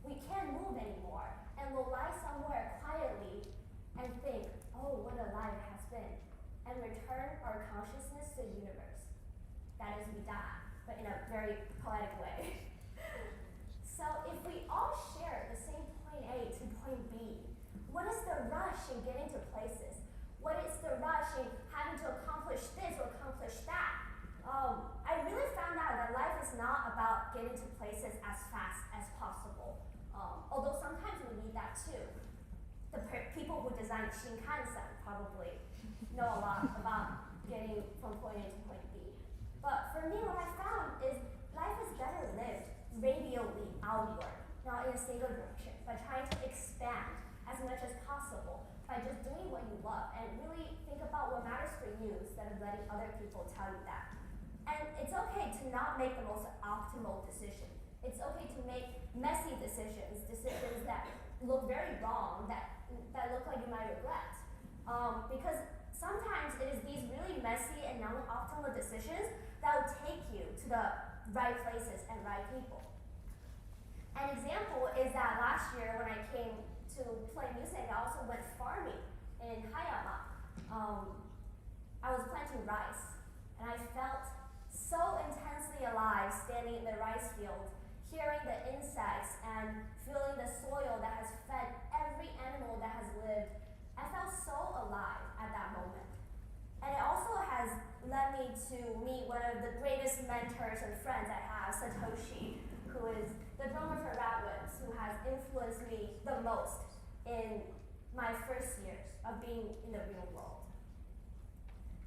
We can't move anymore, and we'll lie somewhere quietly and think, oh, what a life has been, and return our consciousness to the universe. That is, we die, but in a very poetic way. So if we all share the same point A to point B, what is the rush in getting to places? What is the rush in having to accomplish this or accomplish that? I really found out that life is not about getting to places as fast as possible. Although sometimes we need that too. The people who designed Shinkansen probably know a lot about getting from point A to point B. But for me, what I found is life is better lived radially outward, not in a single direction, by trying to expand as much as possible, by just doing what you love and really think about what matters for you instead of letting other people tell you that. And it's okay to not make the most optimal decision. It's okay to make messy decisions that look very wrong, that look like you might regret. Because sometimes it is these really messy and non-optimal decisions that will take you to the right places and right people. An example is that last year when I came to play music, I also went farming in Hayama. I was planting rice, and I felt so intensely alive standing in the rice field, hearing the insects and feeling the soil that has fed every animal that has lived. I felt so alive at that moment. And it also has led me to meet one of the greatest mentors and friends I have, Satoshi, who is the drummer for Ratwimps, who has influenced me the most in my first years of being in the real world.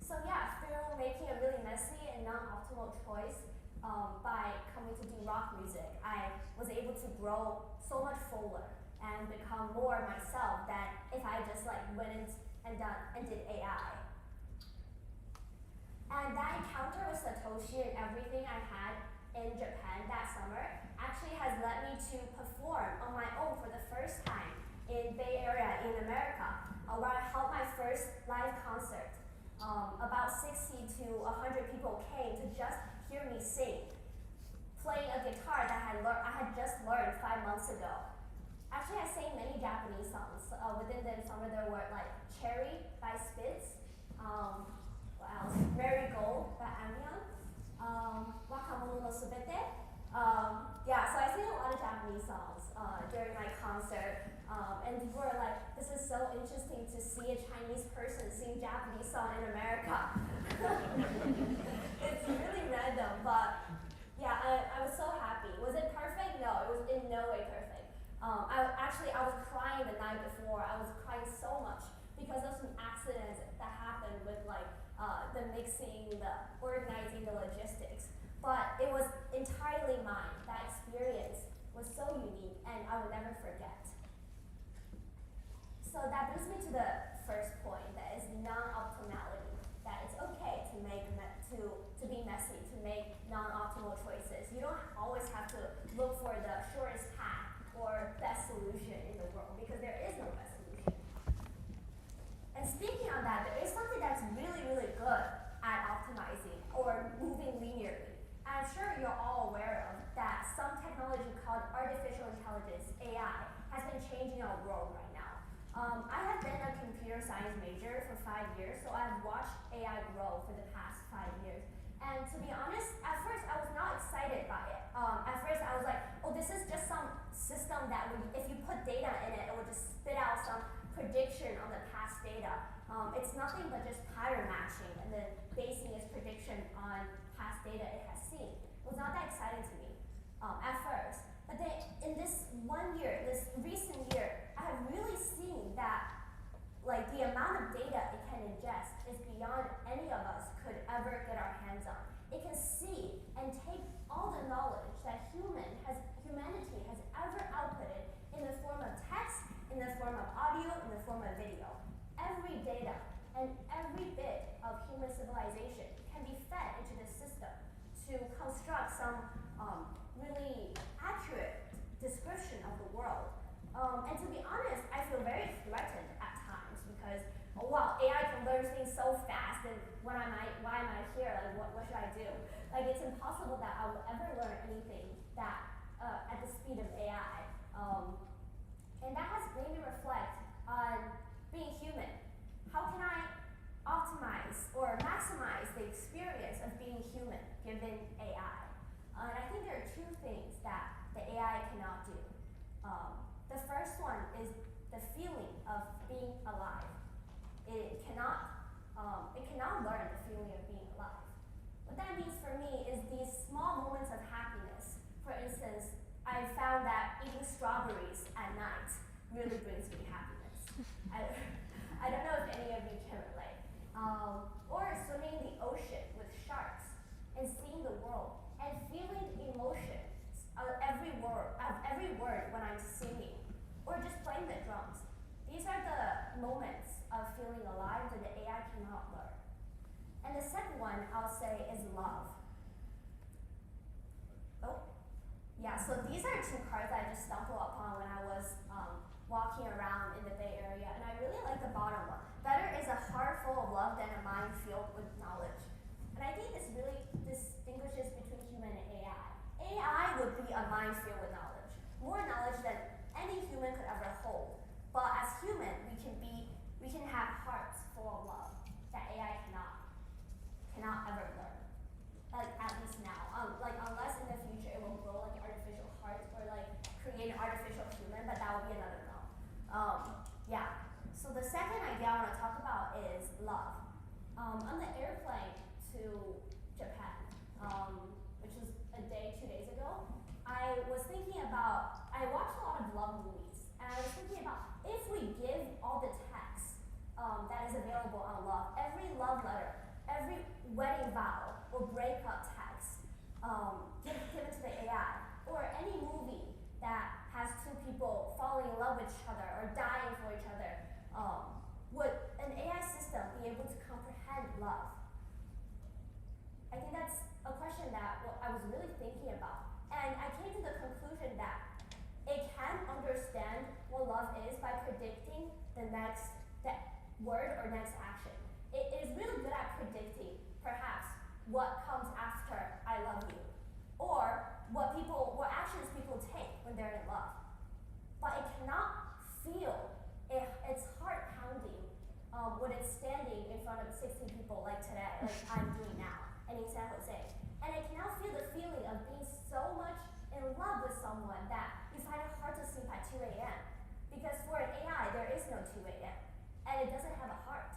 So yeah, through making a really messy and non-optimal choice by coming to do rock music, I was able to grow so much fuller and become more myself than if I just went and did AI. And that encounter with Satoshi and everything I had in Japan that summer actually has led me to perform on my own for the first time in Bay Area in America, where I held my first live concert. About 60 to 100 people came to just hear me sing, playing a guitar that I had just learned 5 months ago. Actually, I sang many Japanese songs. Within them, some of them were like Cherry by Spitz, what else? Marigold by Amion, Wakamono no Subete. Yeah, so I sang a lot of Japanese songs during my concert. And people were like, this is so interesting to see a Chinese person sing Japanese song in America. It's really random, but yeah, I was so happy. Was it perfect? No, it was in no way perfect. I was crying the night before. I was crying so much because of some accidents that happened with the mixing, the organizing, the logistics. But it was entirely mine. That experience was so unique, and I will never forget. So that brings me to the first point, that is non-optimality. That it's okay to be messy, to make non-optimal choices. You don't always have to look for the shortest path or best solution in the world, because there is no best solution. the world right now. I have been a computer science major for 5 years, so I've watched AI grow for the past 5 years. And to be honest, at first I was not excited by it. At first I was like, oh, this is just some system that if you put data in it, it will just spit out some prediction on the past data. It's nothing but just pattern matching and then basing its prediction on past data it has seen. It was not that exciting to me at first. But then in this 1 year, this recent year, I have really seen that like the amount of data it can ingest is beyond any of us could ever get our hands on. It can see and take all the knowledge that humanity has ever outputted in the form of text, in the form of audio, in the form of video. Every data and every bit of human civilization can be fed into this system to construct some really accurate description of the world. And to be honest, I feel very threatened at times because, oh wow, AI can learn things so fast, and why am I here? Like, what should I do? Like, it's impossible that I will ever learn anything that at the speed of AI. And that has made me reflect on being human. How can I optimize or maximize the experience of being human given AI? And I think there are two things that the AI cannot do. The first one is the feeling of being alive. It cannot learn the feeling of being alive. What that means for me is these small moments of happiness. For instance, I found that eating strawberries at night really brings me happiness. I don't know if any of you can relate. Or swimming in the ocean with sharks and seeing the world and feeling emotions of every word when I'm singing, or just playing the drums. These are the moments of feeling alive that the AI cannot learn. And the second one I'll say is love. Oh, yeah, so these are two cards I just stumbled upon when I was walking around in the Bay Area, and I really like the bottom one. Better is a heart full of love than a mind filled with knowledge. And I think this really distinguishes between human and AI. AI would be a mind filled with knowledge, more knowledge than any human could ever hold. But as human, we can have hearts full of love that AI cannot ever learn. Like, at least now. Like, unless in the future it will grow like an artificial heart or like create an artificial human, but that will be another no. Yeah. So the second idea I want to talk about is love. On the airplane to Japan, which was a day 2 days ago, I watched a lot of love movies, and I was thinking about if we give all the text that is available on love, every love letter, every wedding vow or breakup text, given to the AI, or any movie that has two people falling in love with each other or dying for each other, would an AI system be able to comprehend love? I think that's a question that I was really thinking about. And I came to the conclusion that it can understand what love is by predicting the next word or next action. It is really good at predicting, perhaps, what comes after I love you, or what actions people take when they're in love. But it cannot feel its heart pounding when it's standing in front of 60 people like today, like I'm doing now, and in San Jose. And it cannot feel the feeling of being so much in love with someone that you find it hard to sleep at 2 a.m. Because for an AI, there is no 2 a.m. and it doesn't have a heart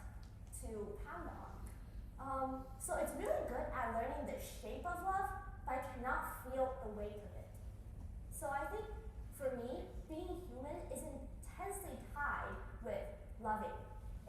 to pound on. So it's really good at learning the shape of love, but I cannot feel the weight of it. So I think for me, being human is intensely tied with loving.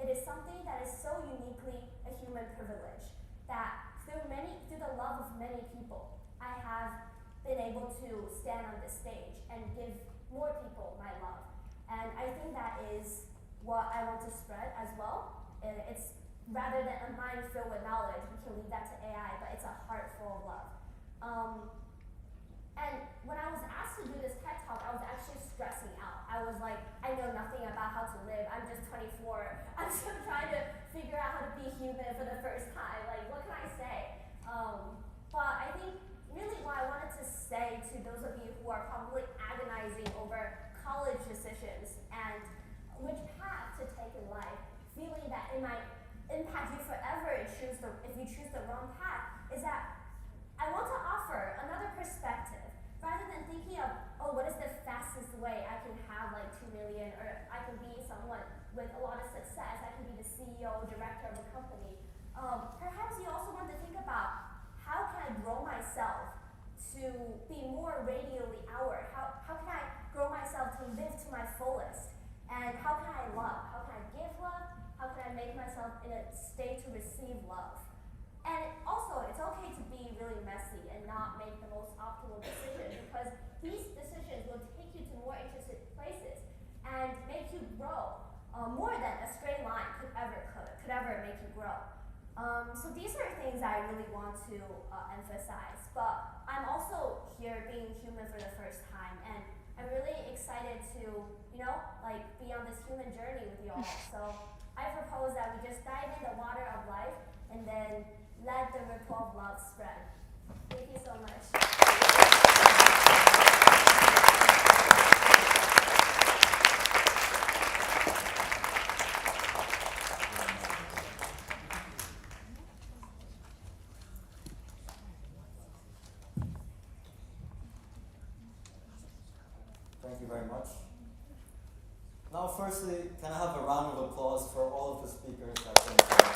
It is something that is so uniquely a human privilege that through the love of many people, I have been able to stand on this stage and give more people my love. And I think that is what I want to spread as well. It's rather than a mind filled with knowledge, we can leave that to AI, but it's a heart full of love. And when I was asked to do this TED Talk, I was actually stressing out. I was like, I know nothing about how to live. I'm just 24. I'm still trying to figure out how to be human for the first time. Like, what can I say? But I think really what I wanted to say to those of you who are probably agonizing over college decisions and with a lot of success. That can be the CEO, director of a company. Perhaps you also want to think about how can I grow myself to be more radially outward? How can I grow myself to live to my fullest? And how can I love? How can I give love? How can I make myself in a state to receive love? And also, it's okay to be really messy and not make the most optimal decision, because these decisions will take you to more interesting places and make you grow more than a straight line could ever make you grow. So these are things I really want to emphasize. But I'm also here being human for the first time, and I'm really excited to, be on this human journey with you all. So I propose that we just dive in the water of life and then let the ripple of love spread. Thank you so much. Thank you very much. Now, firstly, can I have a round of applause for all of the speakers that came today?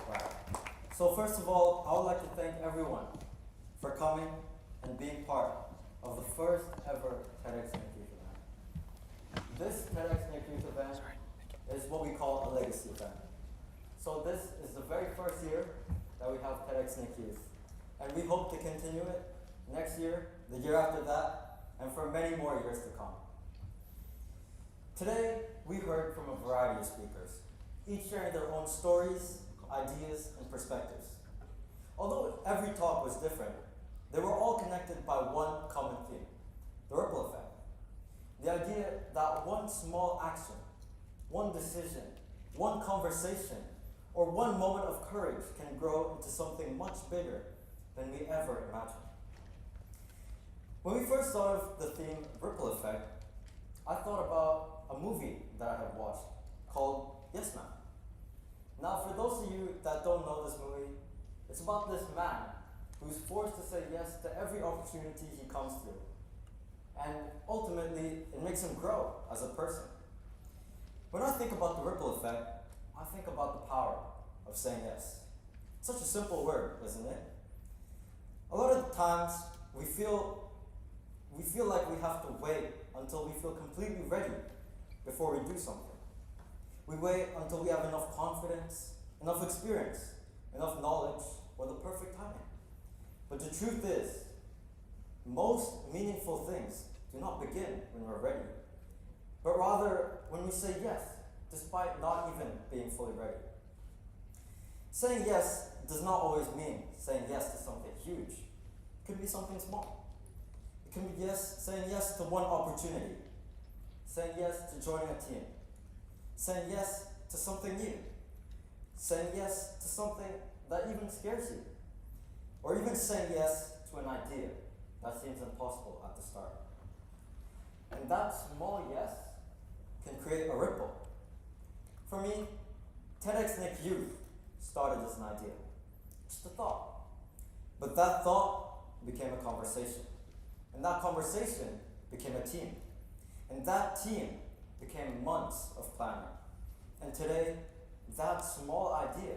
Right. So first of all, I would like to thank everyone for coming and being part of the first ever TEDxNIC Youth event. This TEDxNIC Youth event is what we call a legacy event. So this is the very first year that we have TEDxNIC Youth. And we hope to continue it next year, the year after that, and for many more years to come. Today, we heard from a variety of speakers, each sharing their own stories, ideas, and perspectives. Although every talk was different, they were all connected by one common theme, the ripple effect. The idea that one small action, one decision, one conversation, or one moment of courage can grow into something much bigger than we ever imagined. When we first thought of the theme ripple effect, I thought about a movie that I had watched called Yes Man. Now, for those of you that don't know this movie, it's about this man who's forced to say yes to every opportunity he comes to. And ultimately, it makes him grow as a person. When I think about the ripple effect, I think about the power of saying yes. Such a simple word, isn't it? A lot of the times, we feel like we have to wait until we feel completely ready before we do something. We wait until we have enough confidence, enough experience, enough knowledge, or the perfect timing. But the truth is, most meaningful things do not begin when we're ready, but rather when we say yes, despite not even being fully ready. Saying yes does not always mean saying yes to something huge. It can be something small. It can be saying yes to one opportunity, saying yes to joining a team, saying yes to something new, saying yes to something that even scares you, or even saying yes to an idea that seems impossible at the start. And that small yes can create a ripple. For me, TEDxNIC Youth started as an idea, just a thought. But that thought became a conversation. And that conversation became a team. And that team became months of planning. And today, that small idea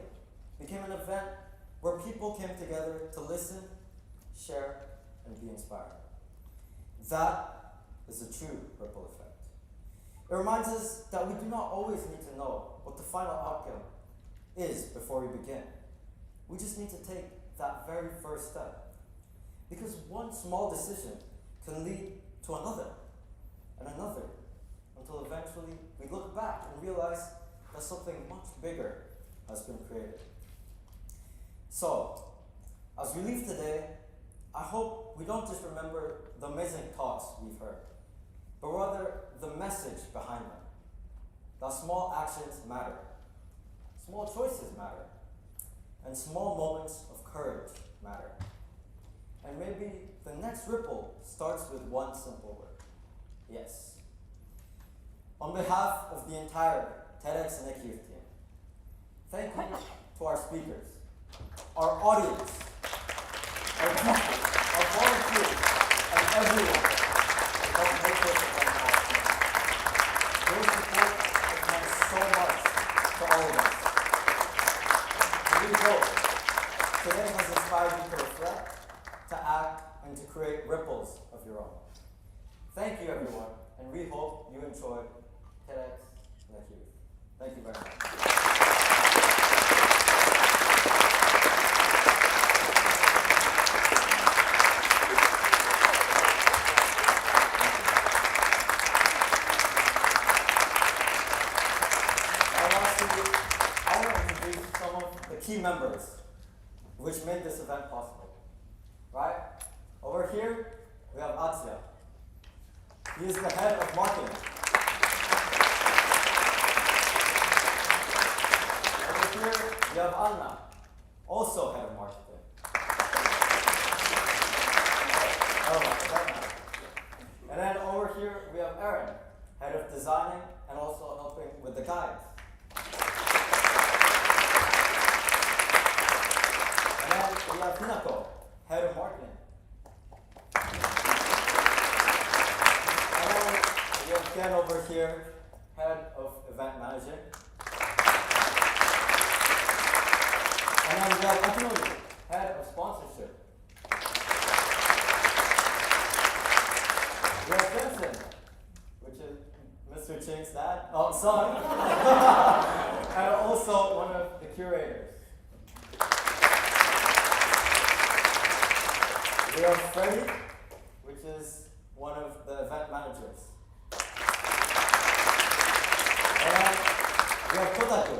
became an event where people came together to listen, share, and be inspired. That is a true ripple effect. It reminds us that we do not always need to know what the final outcome is before we begin. We just need to take that very first step. Because one small decision can lead to another, and another, until eventually we look back and realize that something much bigger has been created. So, as we leave today, I hope we don't just remember the amazing talks we've heard, but rather the message behind them. That small actions matter, small choices matter, and small moments of courage matter. And maybe the next ripple starts with one simple word: yes. On behalf of the entire TEDxNIC Youth team, thank you to our speakers, our audience, our teachers, our volunteers, and everyone who helped make this event possible. Your support has meant so much to all of us. And we hope today has inspired you to reflect, to act, and to create ripples of your own. Thank you, everyone, and we hope you enjoyed TEdxNIC. Thank you very much. I want to introduce some of the key members which made this event possible. Right? Over here, we have Atsuya. He is the head of marketing. Over here, we have Anna, also head of marketing. And then over here, we have Erin, head of designing and also helping with the guides. And then we have Hinako, head of marketing. And then we have Ken over here, head of event managing. And then we have Akinori, head of sponsorship. We have Jensen, which is Mr. Ching's dad, son, and also one of the curators. We have Freddie, which is one of the event managers. And we have Kotaku,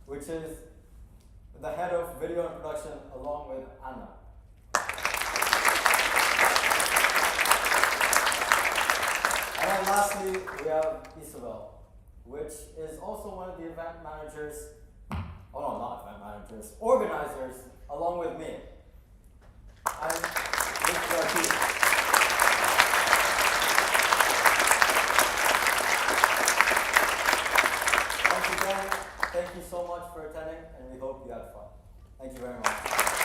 which is the head of video and production along with Anna. And then lastly, we have Isabel, which is also one of the event managers, oh no, not event managers, organizers, along with me. And this is our team. Once again, thank you so much for attending, and we hope you had fun. Thank you very much.